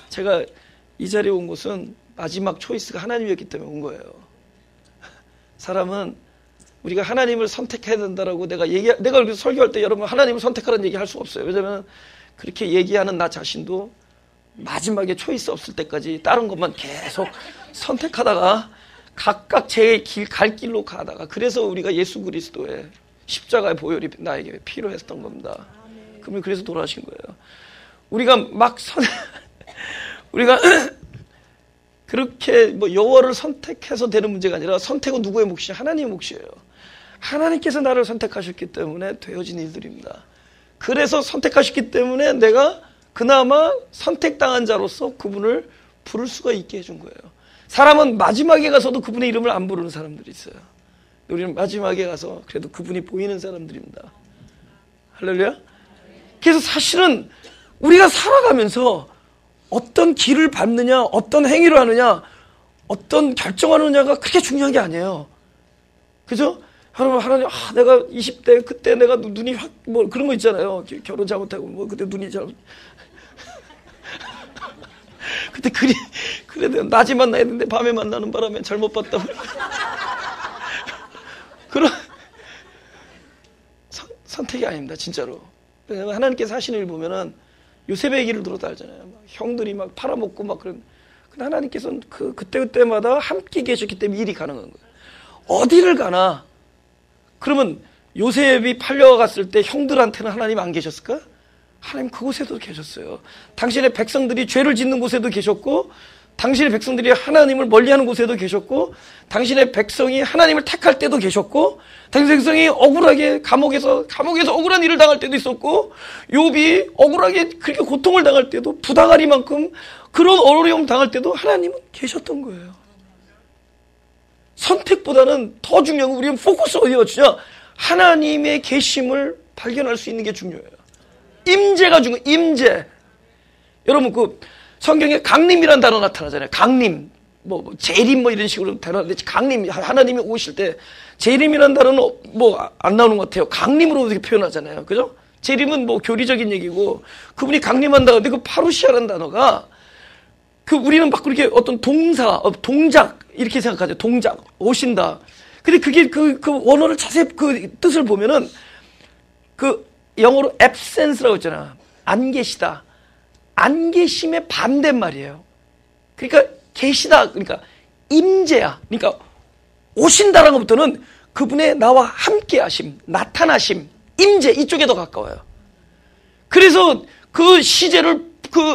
제가 이 자리에 온 것은 마지막 초이스가 하나님이었기 때문에 온 거예요. 사람은 우리가 하나님을 선택해야 된다라고 내가 그렇게 설교할 때 여러분 하나님을 선택하라는 얘기 할 수 없어요. 왜냐하면 그렇게 얘기하는 나 자신도 마지막에 초이스 없을 때까지 다른 것만 계속 선택하다가 각각 제 갈 길로 가다가, 그래서 우리가 예수 그리스도의 십자가의 보혈이 나에게 필요했던 겁니다. 그러면 그래서 돌아가신 거예요. 우리가 우리가 그렇게 뭐 여호와를 선택해서 되는 문제가 아니라 선택은 누구의 몫이냐? 하나님의 몫이에요. 하나님께서 나를 선택하셨기 때문에 되어진 일들입니다. 그래서 선택하셨기 때문에 내가 그나마 선택당한 자로서 그분을 부를 수가 있게 해준 거예요. 사람은 마지막에 가서도 그분의 이름을 안 부르는 사람들이 있어요. 우리는 마지막에 가서 그래도 그분이 보이는 사람들입니다. 할렐루야. 그래서 사실은 우리가 살아가면서 어떤 길을 밟느냐, 어떤 행위를 하느냐, 어떤 결정하느냐가 그렇게 중요한 게 아니에요. 그죠? 하나님, 내가 20대 그때 내가 눈이 확 뭐 그런 거 있잖아요. 결혼 잘못하고 뭐 그때 눈이 그때 그래 낮에 만나야 되는데 밤에 만나는 바람에 잘못 봤다고. 그런 선택이 아닙니다, 진짜로. 하나님께서 하시는 일 보면은 요셉의 얘기를 들어도 알잖아요. 막 형들이 막 팔아먹고 막 그런. 근데 하나님께서는 그때마다 함께 계셨기 때문에 일이 가능한 거예요. 어디를 가나. 그러면 요셉이 팔려갔을 때 형들한테는 하나님 안 계셨을까? 하나님 그곳에도 계셨어요. 당신의 백성들이 죄를 짓는 곳에도 계셨고, 당신의 백성들이 하나님을 멀리하는 곳에도 계셨고, 당신의 백성이 하나님을 택할 때도 계셨고, 당신의 백성이 억울하게 감옥에서 억울한 일을 당할 때도 있었고, 욥이 억울하게 그렇게 고통을 당할 때도, 부당하리만큼 그런 어려움 당할 때도 하나님은 계셨던 거예요. 선택보다는 더 중요한 건 우리는 포커스를 어디에 맞추냐? 하나님의 계심을 발견할 수 있는 게 중요해요. 임재가 중요해요. 임재. 여러분 성경에 강림이라는 단어 나타나잖아요. 강림, 재림 이런 식으로 단어인데, 강림, 하나님이 오실 때 재림이라는 단어는 안 나오는 것 같아요. 강림으로 이렇게 표현하잖아요. 그죠? 재림은 교리적인 얘기고, 그분이 강림한다. 근데 파루시아라는 단어가 우리는 막 그렇게 어떤 동작 이렇게 생각하죠. 동작, 오신다. 근데 그게 그 원어를 자세히 뜻을 보면은 영어로 absence라고 했잖아. 안 계시다. 안 계심의 반대말이에요. 그러니까 계시다. 그러니까 임재야. 그러니까 오신다라는 것부터는 그분의 나와 함께 하심, 나타나심, 임재 이쪽에 더 가까워요. 그래서 그 시제를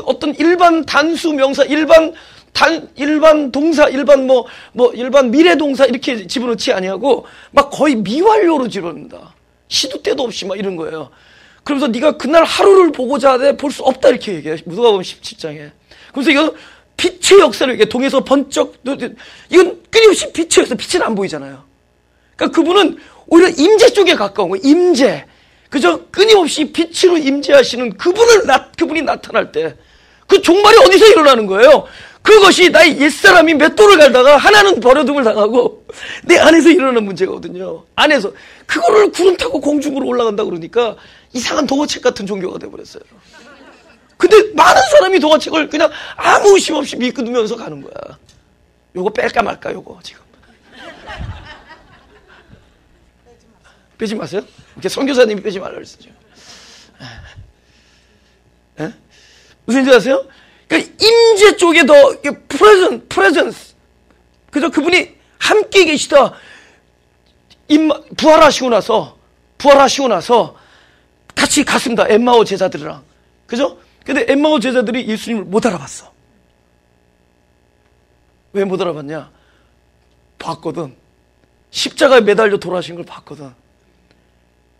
어떤 일반 단수 명사, 일반 동사, 일반 미래 동사 이렇게 집어넣지 아니하고 막 거의 미완료로 집어넣는다. 시도 때도 없이 막 이런 거예요. 그러면서 네가 그날 하루를 보고자 하되 볼 수 없다 이렇게 얘기해. 누가복음 17장에. 그래서 이거 빛의 역사를 얘기해. 동에서 번쩍, 이건 끊임없이 빛의 역사, 빛은 안 보이잖아요. 그러니까 그분은 오히려 임재 쪽에 가까운 거예요. 임재. 그저 끊임없이 빛으로 임재하시는 그분이 나타날 때 그 종말이 어디서 일어나는 거예요? 그것이 나의 옛사람이 맷돌을 갈다가 하나는 버려둠을 당하고 내 안에서 일어나는 문제거든요. 안에서. 그거를 구름 타고 공중으로 올라간다 그러니까 이상한 동화책 같은 종교가 돼버렸어요. 근데 많은 사람이 동화책을 그냥 아무 의심 없이 믿으면서 가는 거야. 요거 뺄까 말까 요거 지금. 빼지 마세요. 이렇게 선교사님이 빼지 말라 그랬어요. 예? 무슨 줄 아세요? 그러니까 임재 쪽에 더 presence. 그래서 그분이 함께 계시다. 부활하시고 나서 같이 갔습니다. 엠마오 제자들이랑. 그죠? 근데 엠마오 제자들이 예수님을 못 알아봤어. 왜 못 알아봤냐? 봤거든. 십자가에 매달려 돌아가신 걸 봤거든.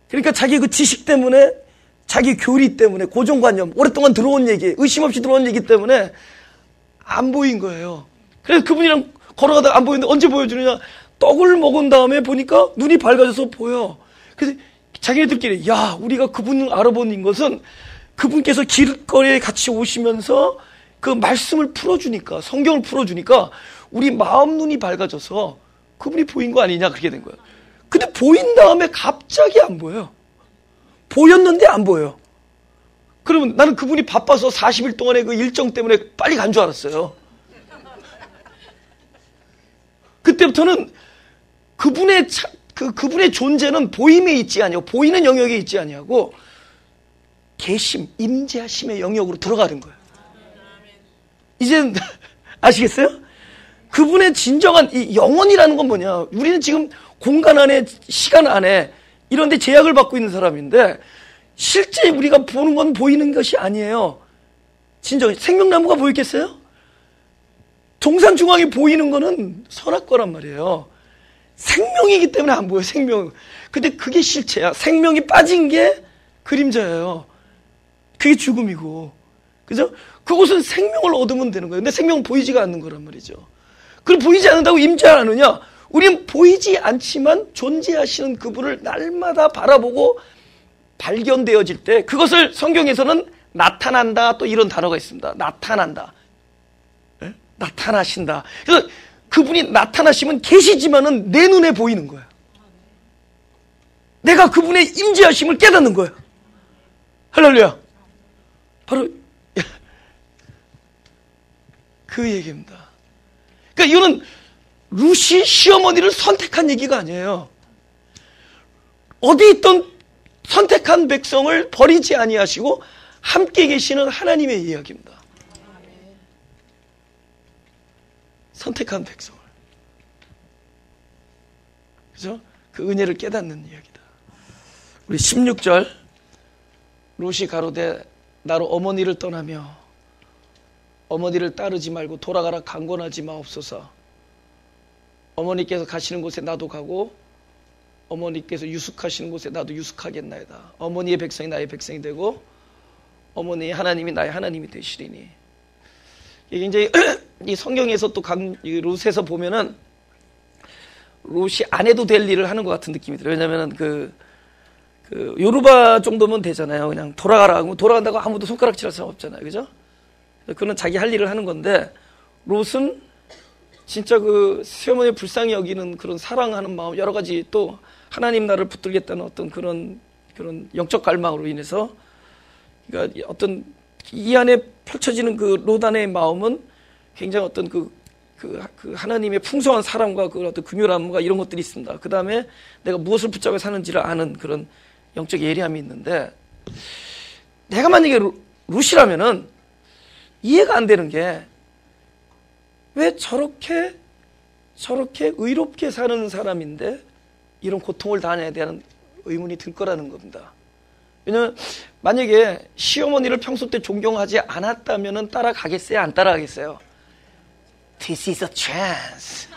그러니까 자기 지식 때문에, 자기 교리 때문에, 고정관념, 오랫동안 들어온 얘기, 의심 없이 들어온 얘기 때문에 안 보인 거예요. 그래서 그분이랑 걸어가다가 안 보이는데 언제 보여주느냐? 떡을 먹은 다음에 보니까 눈이 밝아져서 보여. 그래서 자기네들끼리, 우리가 그분을 알아보는 것은 그분께서 길거리에 같이 오시면서 그 말씀을 풀어주니까, 성경을 풀어주니까 우리 마음 눈이 밝아져서 그분이 보인 거 아니냐, 그렇게 된 거예요. 근데 보인 다음에 갑자기 안 보여요. 보였는데 안 보여요. 그러면 나는 그분이 바빠서 40일 동안의 그 일정 때문에 빨리 간 줄 알았어요. 그때부터는 그분의 존재는 보임에 있지 아니하고 보이는 영역에 있지 아니하고 계심, 임재하심의 영역으로 들어가는 거예요. 이제 아시겠어요? 그분의 진정한 이 영혼이라는 건 뭐냐? 우리는 지금 공간 안에, 시간 안에 이런 데 제약을 받고 있는 사람인데 실제 우리가 보는 건 보이는 것이 아니에요. 진정 생명나무가 보이겠어요? 동산 중앙에 보이는 거는 선악과란 말이에요. 생명이기 때문에 안 보여요. 생명. 근데 그게 실체야. 생명이 빠진 게 그림자예요. 그게 죽음이고, 그죠? 그곳은 생명을 얻으면 되는 거예요. 근데 생명은 보이지가 않는 거란 말이죠. 그걸 보이지 않는다고 임재 안 하느냐? 우리는 보이지 않지만 존재하시는 그분을 날마다 바라보고 발견되어질 때 그것을 성경에서는 나타난다, 또 이런 단어가 있습니다. 나타난다. 네? 나타나신다. 그래서 그분이 나타나시면 계시지만은 내 눈에 보이는 거예요. 내가 그분의 임재하심을 깨닫는 거예요. 할렐루야. 바로 그 얘기입니다. 그러니까 이거는 루시 시어머니를 선택한 얘기가 아니에요. 어디 있던 선택한 백성을 버리지 아니하시고 함께 계시는 하나님의 이야기입니다. 선택한 백성을. 그죠? 그 은혜를 깨닫는 이야기다. 우리 16절 롯이 가로되 나로 어머니를 떠나며 어머니를 따르지 말고 돌아가라 강권하지 마옵소서. 어머니께서 가시는 곳에 나도 가고 어머니께서 유숙하시는 곳에 나도 유숙하겠나이다. 어머니의 백성이 나의 백성이 되고 어머니의 하나님이 나의 하나님이 되시리니. 이게 이제 이 성경에서 또 롯에서 보면은 롯이 안 해도 될 일을 하는 것 같은 느낌이 들어요. 왜냐면은 그 요르바 정도면 되잖아요. 그냥 돌아가라 하면 돌아간다고 아무도 손가락질할 사람 없잖아요. 그죠? 그는 자기 할 일을 하는 건데 롯은 진짜 그 시어머니의 불쌍히 여기는 그런 사랑하는 마음, 여러 가지 또 하나님 나를 붙들겠다는 어떤 그런 영적 갈망으로 인해서, 그러니까 어떤 이 안에 펼쳐지는 그 롯 안의 마음은 굉장히 어떤 그 하나님의 풍성한 사랑과 그 어떤 긍휼함과 이런 것들이 있습니다. 그 다음에 내가 무엇을 붙잡아 사는지를 아는 그런 영적 예리함이 있는데, 내가 만약에 롯이라면은 이해가 안 되는 게 왜 저렇게 의롭게 사는 사람인데 이런 고통을 당해야 되는 의문이 들 거라는 겁니다. 왜냐면 만약에 시어머니를 평소 때 존경하지 않았다면 따라가겠어요? 안 따라가겠어요? This is a chance.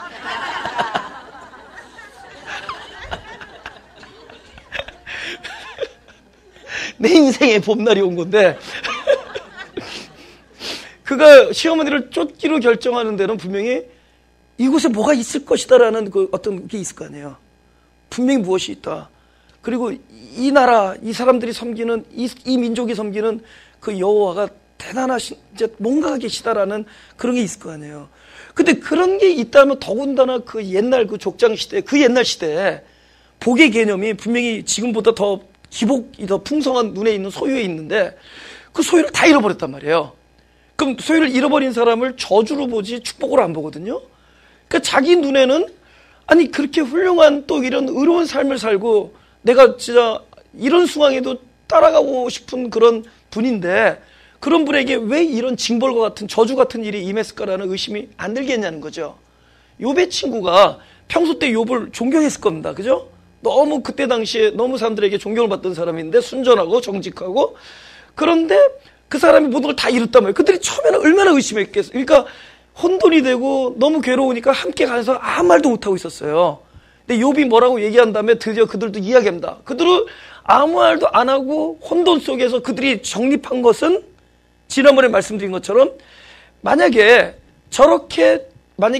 내 인생의 봄날이 온 건데 그가 시어머니를 쫓기로 결정하는 데는 분명히 이곳에 뭐가 있을 것이다라는 그 어떤 게 있을 거 아니에요. 분명히 무엇이 있다. 그리고 이 나라, 이 사람들이 섬기는 이 민족이 섬기는 그 여호와가 대단하신 이제 뭔가가 계시다라는 그런 게 있을 거 아니에요. 근데 그런 게 있다면 더군다나 그 옛날 그 족장 시대, 그 옛날 시대에 복의 개념이 분명히 지금보다 더 기복이 더 풍성한 눈에 있는 소유에 있는데 그 소유를 다 잃어버렸단 말이에요. 그럼 소유를 잃어버린 사람을 저주로 보지 축복으로 안 보거든요. 그러니까 자기 눈에는 아니 그렇게 훌륭한 또 이런 의로운 삶을 살고 내가 진짜 이런 상황에도 따라가고 싶은 그런 분인데 그런 분에게 왜 이런 징벌과 같은 저주 같은 일이 임했을까라는 의심이 안 들겠냐는 거죠. 욥의 친구가 평소 때 욥을 존경했을 겁니다. 그죠? 너무 그때 당시에 너무 사람들에게 존경을 받던 사람인데 순전하고 정직하고, 그런데 그 사람이 모든 걸 다 잃었단 말이에요. 그들이 처음에는 얼마나 의심했겠어요. 그러니까 혼돈이 되고 너무 괴로우니까 함께 가서 아무 말도 못하고 있었어요. 근데 욥이 뭐라고 얘기한 다음에 드디어 그들도 이야기합니다. 그들은 아무 말도 안 하고 혼돈 속에서 그들이 정립한 것은 지난번에 말씀드린 것처럼 만약에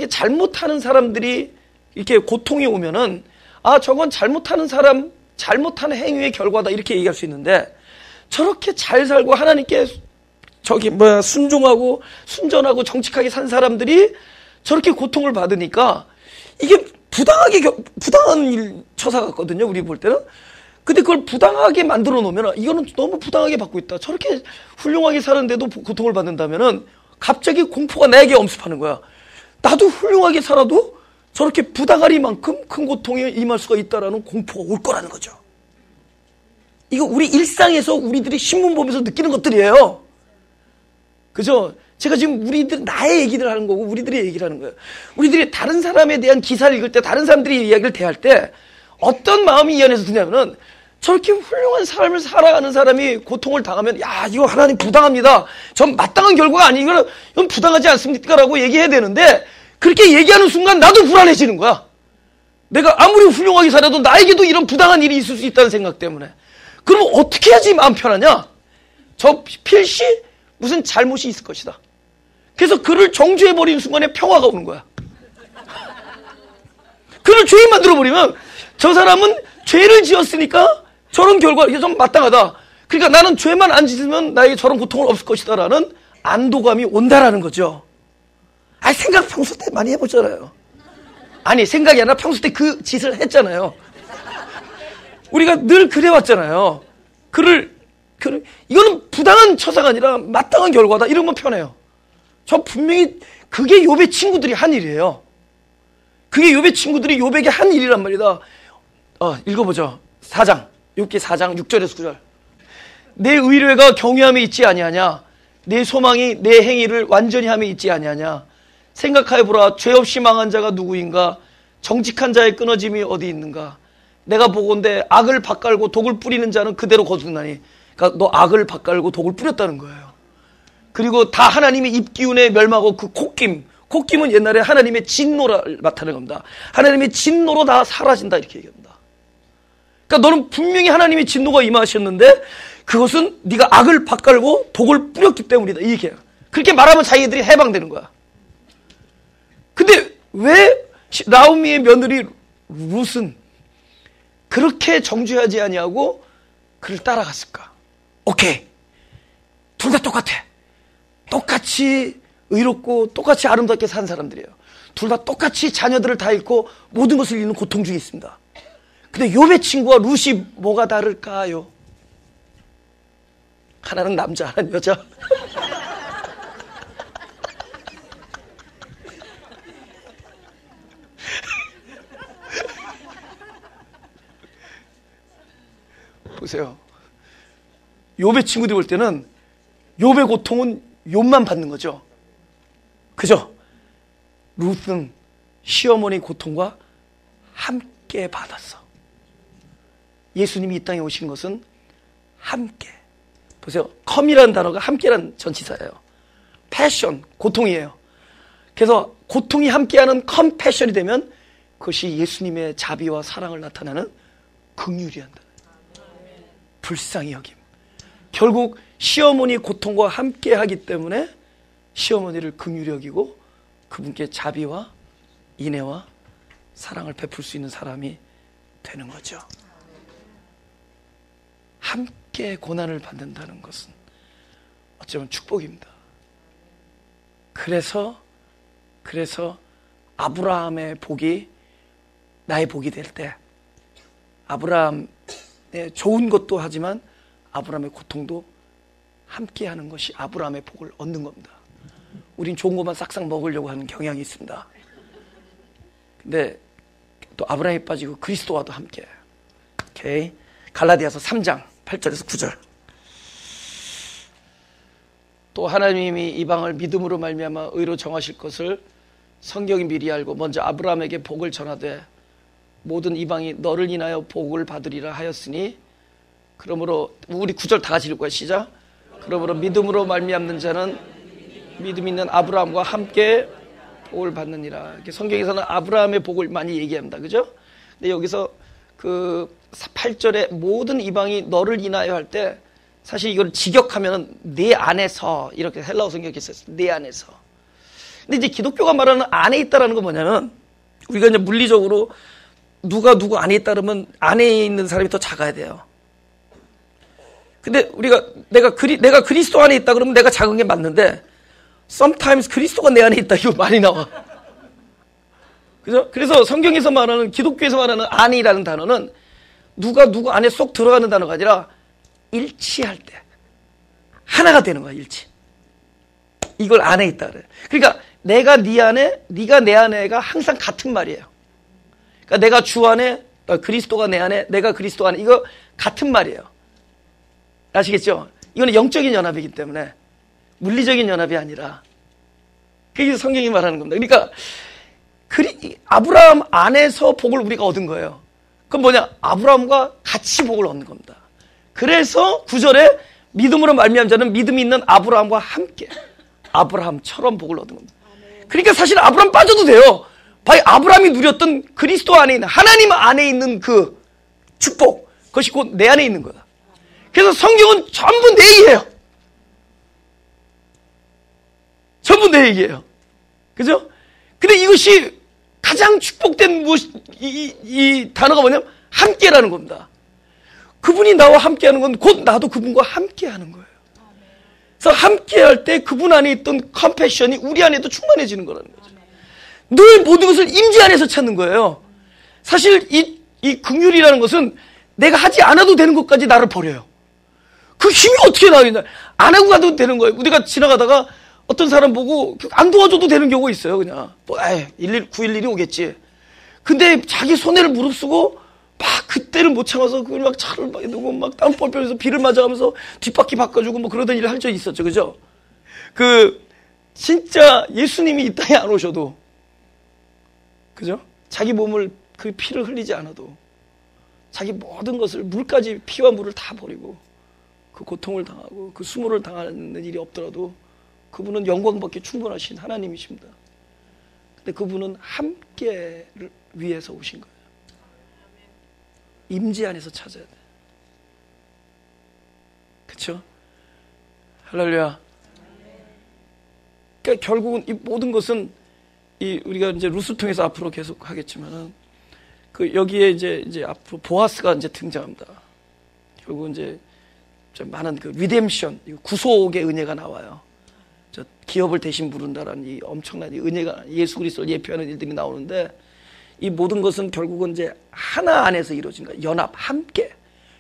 잘못하는 사람들이 이렇게 고통이 오면은 저건 잘못하는 사람, 잘못하는 행위의 결과다 이렇게 얘기할 수 있는데, 저렇게 잘 살고 하나님께 순종하고 순전하고 정직하게 산 사람들이 저렇게 고통을 받으니까 이게 부당한 처사 같거든요. 우리 볼 때는. 근데 그걸 부당하게 만들어 놓으면 이거는 너무 부당하게 받고 있다. 저렇게 훌륭하게 사는데도 고통을 받는다면은 갑자기 공포가 나에게 엄습하는 거야. 나도 훌륭하게 살아도 저렇게 부다가리만큼 큰 고통에 임할 수가 있다라는 공포가 올 거라는 거죠. 이거 우리 일상에서 우리들이 신문 보면서 느끼는 것들이에요. 그죠? 제가 지금 나의 얘기를 하는 거고 우리들의 얘기를 하는 거예요. 우리들이 다른 사람에 대한 기사를 읽을 때, 다른 사람들이 이야기를 대할 때 어떤 마음이 이 안에서 드냐면은, 저렇게 훌륭한 삶을 살아가는 사람이 고통을 당하면, 야, 이거 하나님 부당합니다. 전 마땅한 결과가 아니고 이건 부당하지 않습니까? 라고 얘기해야 되는데, 그렇게 얘기하는 순간 나도 불안해지는 거야. 내가 아무리 훌륭하게 살아도 나에게도 이런 부당한 일이 있을 수 있다는 생각 때문에. 그럼 어떻게 해야지 마음 편하냐? 저 필시 무슨 잘못이 있을 것이다. 그래서 그를 정죄해버리는 순간에 평화가 오는 거야. 그를 죄인 만들어버리면, 저 사람은 죄를 지었으니까 저런 결과, 이게 좀 마땅하다. 그러니까 나는 죄만 안 짓으면 나에게 저런 고통은 없을 것이다 라는 안도감이 온다라는 거죠. 아니, 생각 평소 때 많이 해보잖아요. 아니, 생각이 아니라 평소 때 그 짓을 했잖아요. 우리가 늘 그래왔잖아요. 이거는 부당한 처사가 아니라 마땅한 결과다. 이러면 편해요. 저 분명히 그게 욥의 친구들이 한 일이에요. 그게 욥의 친구들이 욥에게 한 일이란 말이다. 읽어보죠. 4장, 욥기 4장 6절에서 9절. 내 의뢰가 경외함에 있지 아니하냐? 내 소망이 내 행위를 완전히 함에 있지 아니하냐? 생각하여보라. 죄 없이 망한 자가 누구인가? 정직한 자의 끊어짐이 어디 있는가? 내가 보건대 악을 밭갈고 독을 뿌리는 자는 그대로 거두나니. 그러니까 너 악을 밭갈고 독을 뿌렸다는 거예요. 그리고 다 하나님의 입기운에 멸망하고 그 콧김은 옛날에 하나님의 진노를 나타내는 겁니다. 하나님의 진노로 다 사라진다 이렇게 얘기합니다. 그러니까 너는 분명히 하나님의 진노가 임하셨는데 그것은 네가 악을 밭갈고 독을 뿌렸기 때문이다 이 얘기야. 그렇게 말하면 자기들이 해방되는 거야. 근데 왜 나오미의 며느리 룻은 그렇게 정죄하지 아니하고 그를 따라갔을까? 오케이, 둘 다 똑같아. 똑같이 의롭고 똑같이 아름답게 산 사람들이에요. 둘 다 똑같이 자녀들을 다 잃고 모든 것을 잃는 고통 중에 있습니다. 근데 욥의 친구와 룻이 뭐가 다를까요? 하나는 남자, 하나는 여자. 보세요. 욥의 친구들이 볼 때는 욥의 고통은 욥만 받는 거죠. 그죠? 룻은 시어머니 고통과 함께 받았어. 예수님이 이 땅에 오신 것은 함께. 보세요. come이라는 단어가 함께라는 전치사예요. passion, 고통이에요. 그래서 고통이 함께하는 compassion이 되면 그것이 예수님의 자비와 사랑을 나타내는 긍휼이 한다. 불쌍히 여김. 결국 시어머니 고통과 함께 하기 때문에 시어머니를 긍휼히 여기고 그분께 자비와 인애와 사랑을 베풀 수 있는 사람이 되는 거죠. 함께 고난을 받는다는 것은 어쩌면 축복입니다. 그래서 아브라함의 복이 나의 복이 될 때, 아브라함의 좋은 것도 하지만 아브라함의 고통도 함께 하는 것이 아브라함의 복을 얻는 겁니다. 우린 좋은 것만 싹싹 먹으려고 하는 경향이 있습니다. 근데 또 아브라함이 빠지고 그리스도와도 함께. 오케이. 갈라디아서 3장 8절에서 9절. 또 하나님이 이방을 믿음으로 말미암아 의로 정하실 것을 성경이 미리 알고 먼저 아브라함에게 복을 전하되 모든 이방이 너를 인하여 복을 받으리라 하였으니, 그러므로 우리 9절 다 같이 읽을 거야. 시작. 그러므로 믿음으로 말미암는 자는 믿음 있는 아브라함과 함께 복을 받느니라. 이렇게 성경에서는 아브라함의 복을 많이 얘기합니다. 그죠? 근데 여기서 그 8절에 모든 이방이 너를 인하여 할 때 사실 이걸 직역하면 내 안에서, 이렇게 헬라어 성경에 있었어요. 내 안에서. 근데 이제 기독교가 말하는 안에 있다라는 건 뭐냐면, 우리가 이제 물리적으로 누가 누구 안에 있다면 안에 있는 사람이 더 작아야 돼요. 근데 내가 그리스도 안에 있다 그러면 내가 작은 게 맞는데, sometimes 그리스도가 내 안에 있다 이거 많이 나와. 그죠? 그래서 성경에서 말하는, 기독교에서 말하는 안이라는 단어는 누가 누구 안에 쏙 들어가는 단어가 아니라 일치할 때 하나가 되는 거야. 일치. 이걸 안에 있다 그래. 그러니까 내가 네 안에, 네가 내 안에가 항상 같은 말이에요. 그러니까 내가 주 안에, 그리스도가 내 안에, 내가 그리스도 안에, 이거 같은 말이에요. 아시겠죠? 이거는 영적인 연합이기 때문에 물리적인 연합이 아니라, 그게 성경이 말하는 겁니다. 그러니까 아브라함 안에서 복을 우리가 얻은 거예요. 그럼 뭐냐? 아브라함과 같이 복을 얻는 겁니다. 그래서 9절에 믿음으로 말미암은 자는 믿음이 있는 아브라함과 함께 아브라함처럼 복을 얻은 겁니다. 그러니까 사실 아브라함 빠져도 돼요. 바로 아브라함이 누렸던 그리스도 안에 있는, 하나님 안에 있는 그 축복, 그것이 곧 내 안에 있는 거다. 그래서 성경은 전부 내 얘기예요. 전부 내 얘기예요. 그죠? 근데 이것이 가장 축복된 이 단어가 뭐냐면 함께라는 겁니다. 그분이 나와 함께하는 건 곧 나도 그분과 함께하는 거예요. 그래서 함께할 때 그분 안에 있던 컴패션이 우리 안에도 충만해지는 거라는 거죠. 늘 모든 것을 임재 안에서 찾는 거예요. 사실 이 긍휼이라는 것은 내가 하지 않아도 되는 것까지 나를 버려요. 그 힘이 어떻게 나오냐? 안 하고 가도 되는 거예요. 우리가 지나가다가 어떤 사람 보고 안 도와줘도 되는 경우가 있어요. 그냥 뭐 911이 오겠지. 근데 자기 손해를 무릅쓰고 막 그때를 못 참아서 그걸 막 차를 막 누고 막 땀 뻘뻘 흘려서 비를 맞아가면서 뒷바퀴 바꿔주고 뭐 그러던 일을 한 적이 있었죠. 그죠? 진짜 예수님이 이 땅에 안 오셔도, 그죠? 자기 몸을 그 피를 흘리지 않아도 자기 모든 것을, 물까지, 피와 물을 다 버리고 그 고통을 당하고 그 수모를 당하는 일이 없더라도 그분은 영광받기 충분하신 하나님이십니다. 근데 그분은 함께를 위해서 오신 거예요. 임재 안에서 찾아야 돼. 그쵸? 할렐루야. 그러니까 결국은 이 모든 것은 우리가 이제 루스 통해서 앞으로 계속 하겠지만은 여기에 이제 앞으로 보아스가 이제 등장합니다. 결국 이제 좀 많은 리뎀션, 구속의 은혜가 나와요. 기업을 대신 부른다라는 이 엄청난 은혜가, 예수 그리스도를 예표하는 일들이 나오는데, 이 모든 것은 결국은 이제 하나 안에서 이루어진 거예요. 연합, 함께.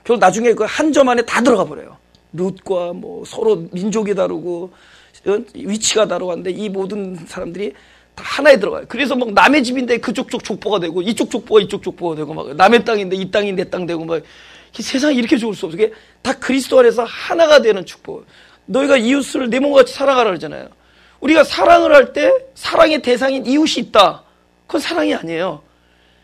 결국 나중에 그 한 점 안에 다 들어가 버려요. 룻과 뭐 서로 민족이 다르고 위치가 다르고 이 모든 사람들이 다 하나에 들어가요. 그래서 막 남의 집인데 그쪽 족보가 되고, 이쪽 족보가 이쪽 족보가 되고, 막 남의 땅인데 이 땅이 내 땅 되고, 막 세상이 이렇게 좋을 수 없어. 그게 다 그리스도 안에서 하나가 되는 축복. 너희가 이웃을 내 몸같이 사랑하라 그러잖아요. 우리가 사랑을 할 때 사랑의 대상인 이웃이 있다. 그건 사랑이 아니에요.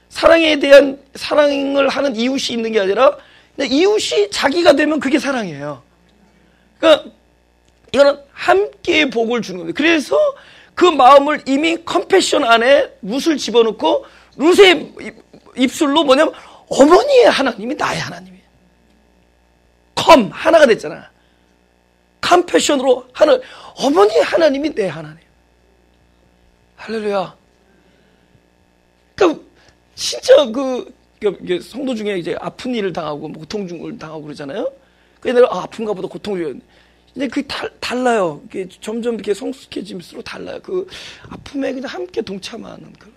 사랑에 대한 사랑을 하는 이웃이 있는 게 아니라 이웃이 자기가 되면 그게 사랑이에요. 그러니까 이거는 함께 복을 주는 겁니다. 그래서 그 마음을 이미 컴패션 안에 룻을 집어넣고 룻의 입술로 뭐냐면 어머니의 하나님이 나의 하나님이에요. 하나가 됐잖아. 컴패션으로 하는 어머니의 하나님이 내 하나님. 할렐루야. 그러니까 진짜 성도 중에 이제 아픈 일을 당하고 뭐 고통을 당하고 그러잖아요. 그래서 아픈가 보다 고통을. 근데 그게 달라요. 이게 점점 이렇게 성숙해지면서 달라요. 그 아픔에 그냥 함께 동참하는 그런,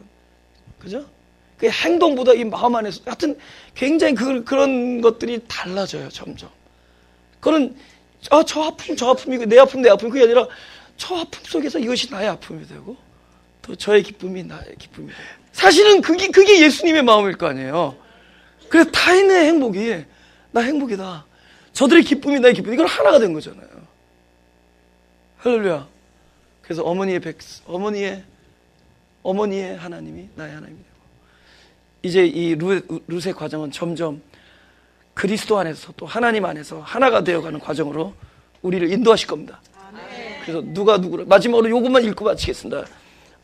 그죠? 그 행동보다 이 마음 안에서 하여튼 굉장히 그런 것들이 달라져요. 점점. 그런 저 아픔이고 내 아픔 그게 아니라 저 아픔 속에서 이것이 나의 아픔이 되고 또 저의 기쁨이 나의 기쁨이 되고. 사실은 그게 예수님의 마음일 거 아니에요. 그래서 타인의 행복이 나 행복이다. 저들의 기쁨이 나의 기쁨. 이건 하나가 된 거잖아요. 할렐루야. 그래서 어머니의 하나님이 나의 하나님이 되고, 이제 이 룻의 과정은 점점 그리스도 안에서 또 하나님 안에서 하나가 되어가는 과정으로 우리를 인도하실 겁니다. 그래서 누가 누구를, 마지막으로 요것만 읽고 마치겠습니다.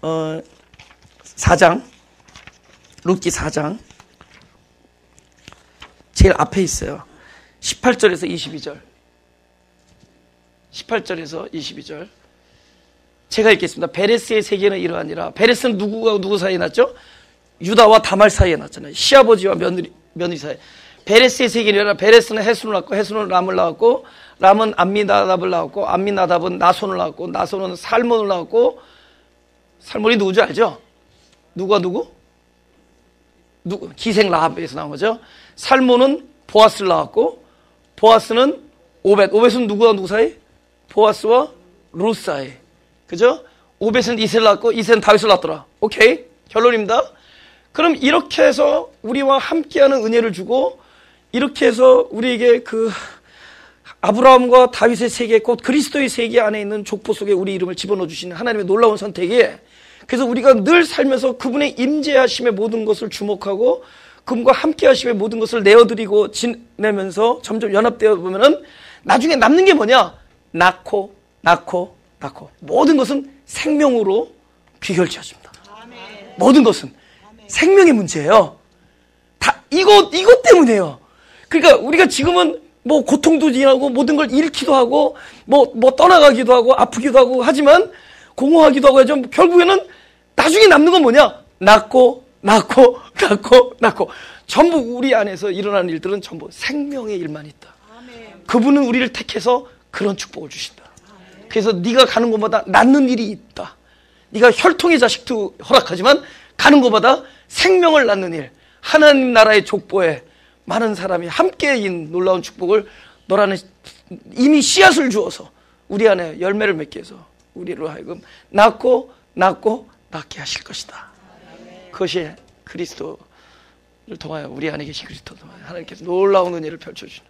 4장, 룻기 4장 제일 앞에 있어요. 18절에서 22절. 18절에서 22절. 제가 읽겠습니다. 베레스의 세계는 이러하니라. 베레스는 누구와 누구 사이에 났죠? 유다와 다말 사이에 났잖아요. 시아버지와 며느리 사이에. 베레스의 세계는 이러하니라. 베레스는 헤순을 낳고, 헤순은 람을 낳았고, 람은 암미나답을 낳았고, 암미나답은 나손을 낳았고, 나손은 살몬을 낳았고. 살몬이 누구지 알죠? 누가 누구? 기생 라합에서 나온 거죠. 살몬은 보아스를 낳았고, 보아스는 오벳은 누구와 누구 사이? 보아스와 룻 사이. 그죠? 오벳은 이새를 낳고 이새는 다윗을 낳더라. 오케이, 결론입니다. 그럼 이렇게 해서 우리와 함께하는 은혜를 주고, 이렇게 해서 우리에게 그 아브라함과 다윗의 세계, 곧 그리스도의 세계 안에 있는 족보 속에 우리 이름을 집어넣어 주시는 하나님의 놀라운 선택이, 그래서 우리가 늘 살면서 그분의 임재하심의 모든 것을 주목하고 그분과 함께하심의 모든 것을 내어드리고 지내면서 점점 연합되어 보면은 나중에 남는 게 뭐냐? 낳고 모든 것은 생명으로 귀결지어집니다. 모든 것은 생명의 문제예요. 다 이것 때문이에요. 그러니까 우리가 지금은 뭐 고통도 지나고 모든 걸 잃기도 하고 뭐 떠나가기도 하고 아프기도 하고 하지만 공허하기도 하고 하지만 결국에는 나중에 남는 건 뭐냐? 낳고 전부 우리 안에서 일어나는 일들은 전부 생명의 일만 있다. 그분은 우리를 택해서 그런 축복을 주신다. 그래서 네가 가는 곳마다 낳는 일이 있다. 네가 혈통의 자식도 허락하지만 가는 곳마다 생명을 낳는 일, 하나님 나라의 족보에 많은 사람이 함께인 놀라운 축복을 너라는 이미 씨앗을 주어서 우리 안에 열매를 맺게 해서 우리로 하여금 낳고 낳게 하실 것이다. 그것이 그리스도를 통하여 우리 안에 계신 그리스도를 통하여 하나님께서 놀라운 은혜를 펼쳐주는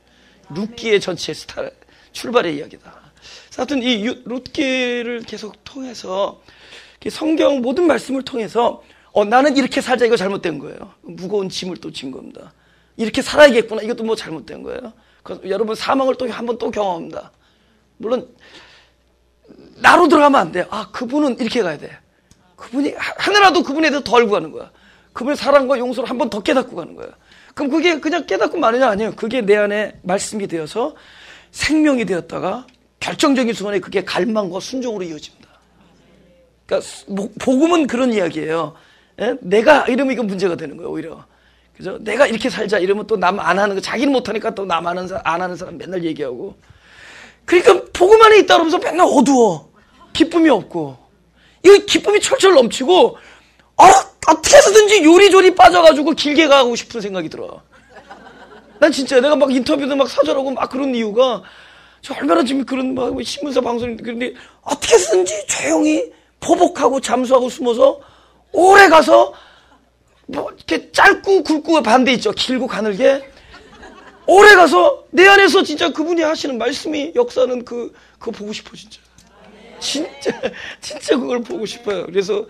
룻기의 전체 스타 출발의 이야기다. 하여튼 이 룻기를 계속 통해서 성경 모든 말씀을 통해서 나는 이렇게 살자, 이거 잘못된 거예요. 무거운 짐을 또 진 겁니다. 이렇게 살아야겠구나, 이것도 뭐 잘못된 거예요. 여러분 사망을 또 한 번 또 경험합니다. 물론 나로 들어가면 안 돼. 그분은 이렇게 가야 돼. 그분이 하늘라도 그분에 대해서 더 알고 가는 거야. 그분의 사랑과 용서를 한 번 더 깨닫고 가는 거야. 그럼 그게 그냥 깨닫고 마느냐? 아니에요. 그게 내 안에 말씀이 되어서 생명이 되었다가 결정적인 순간에 그게 갈망과 순종으로 이어집니다. 그러니까 복음은 그런 이야기예요. 예? 내가 이러면 이거 문제가 되는 거예요, 오히려. 그죠? 내가 이렇게 살자 이러면 또 남 안 하는 거, 자기는 못하니까 또 남 안 하는 사람 맨날 얘기하고. 그러니까 복음 안에 있다 그러면서 맨날 어두워. 기쁨이 없고. 이 기쁨이 철철 넘치고, 어떻게 해서든지 요리조리 빠져가지고 길게 가고 싶은 생각이 들어. 난 진짜 내가 막 인터뷰도 막 사절하고 막 그런 이유가, 저 얼마나 지금 그런 막 신문사 방송, 그런데 어떻게 해서든지 조용히 포복하고 잠수하고 숨어서 오래 가서 뭐 이렇게 짧고 굵고 반대 있죠. 길고 가늘게 오래 가서 내 안에서 진짜 그분이 하시는 말씀이 역사는 그거 보고 싶어. 진짜 그걸 보고 싶어요. 그래서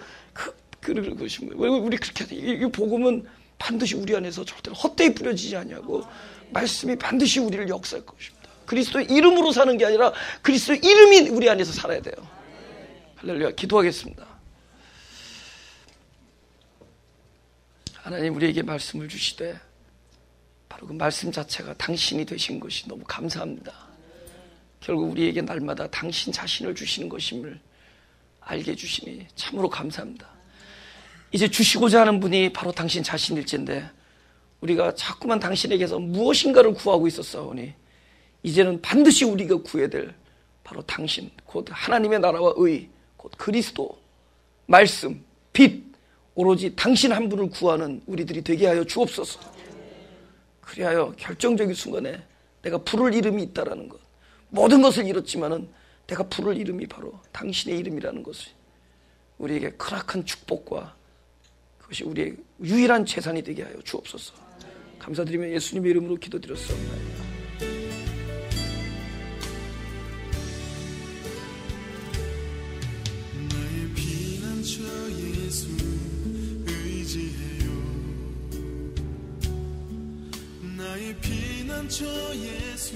그러고 싶어요. 우리 그렇게 이 복음은 반드시 우리 안에서 절대로 헛되이 뿌려지지 않냐고. 말씀이 반드시 우리를 역사할 것입니다. 그리스도의 이름으로 사는 게 아니라 그리스도의 이름이 우리 안에서 살아야 돼요. 할렐루야. 기도하겠습니다. 하나님, 우리에게 말씀을 주시되 바로 그 말씀 자체가 당신이 되신 것이 너무 감사합니다. 결국 우리에게 날마다 당신 자신을 주시는 것임을 알게 해주시니 참으로 감사합니다. 이제 주시고자 하는 분이 바로 당신 자신일진데 우리가 자꾸만 당신에게서 무엇인가를 구하고 있었사오니 이제는 반드시 우리가 구해야 될 바로 당신, 곧 하나님의 나라와 의, 곧 그리스도, 말씀, 빛, 오로지 당신 한 분을 구하는 우리들이 되게 하여 주옵소서. 그리하여 결정적인 순간에 내가 부를 이름이 있다라는 것, 모든 것을 잃었지만은 내가 부를 이름이 바로 당신의 이름이라는 것을 우리에게 크나큰 축복과 그것이 우리의 유일한 재산이 되게 하여 주옵소서. 감사드리며 예수님의 이름으로 기도드렸사옵나이다. 나의 피난처 예수 의지해요. 나의 피난처 예수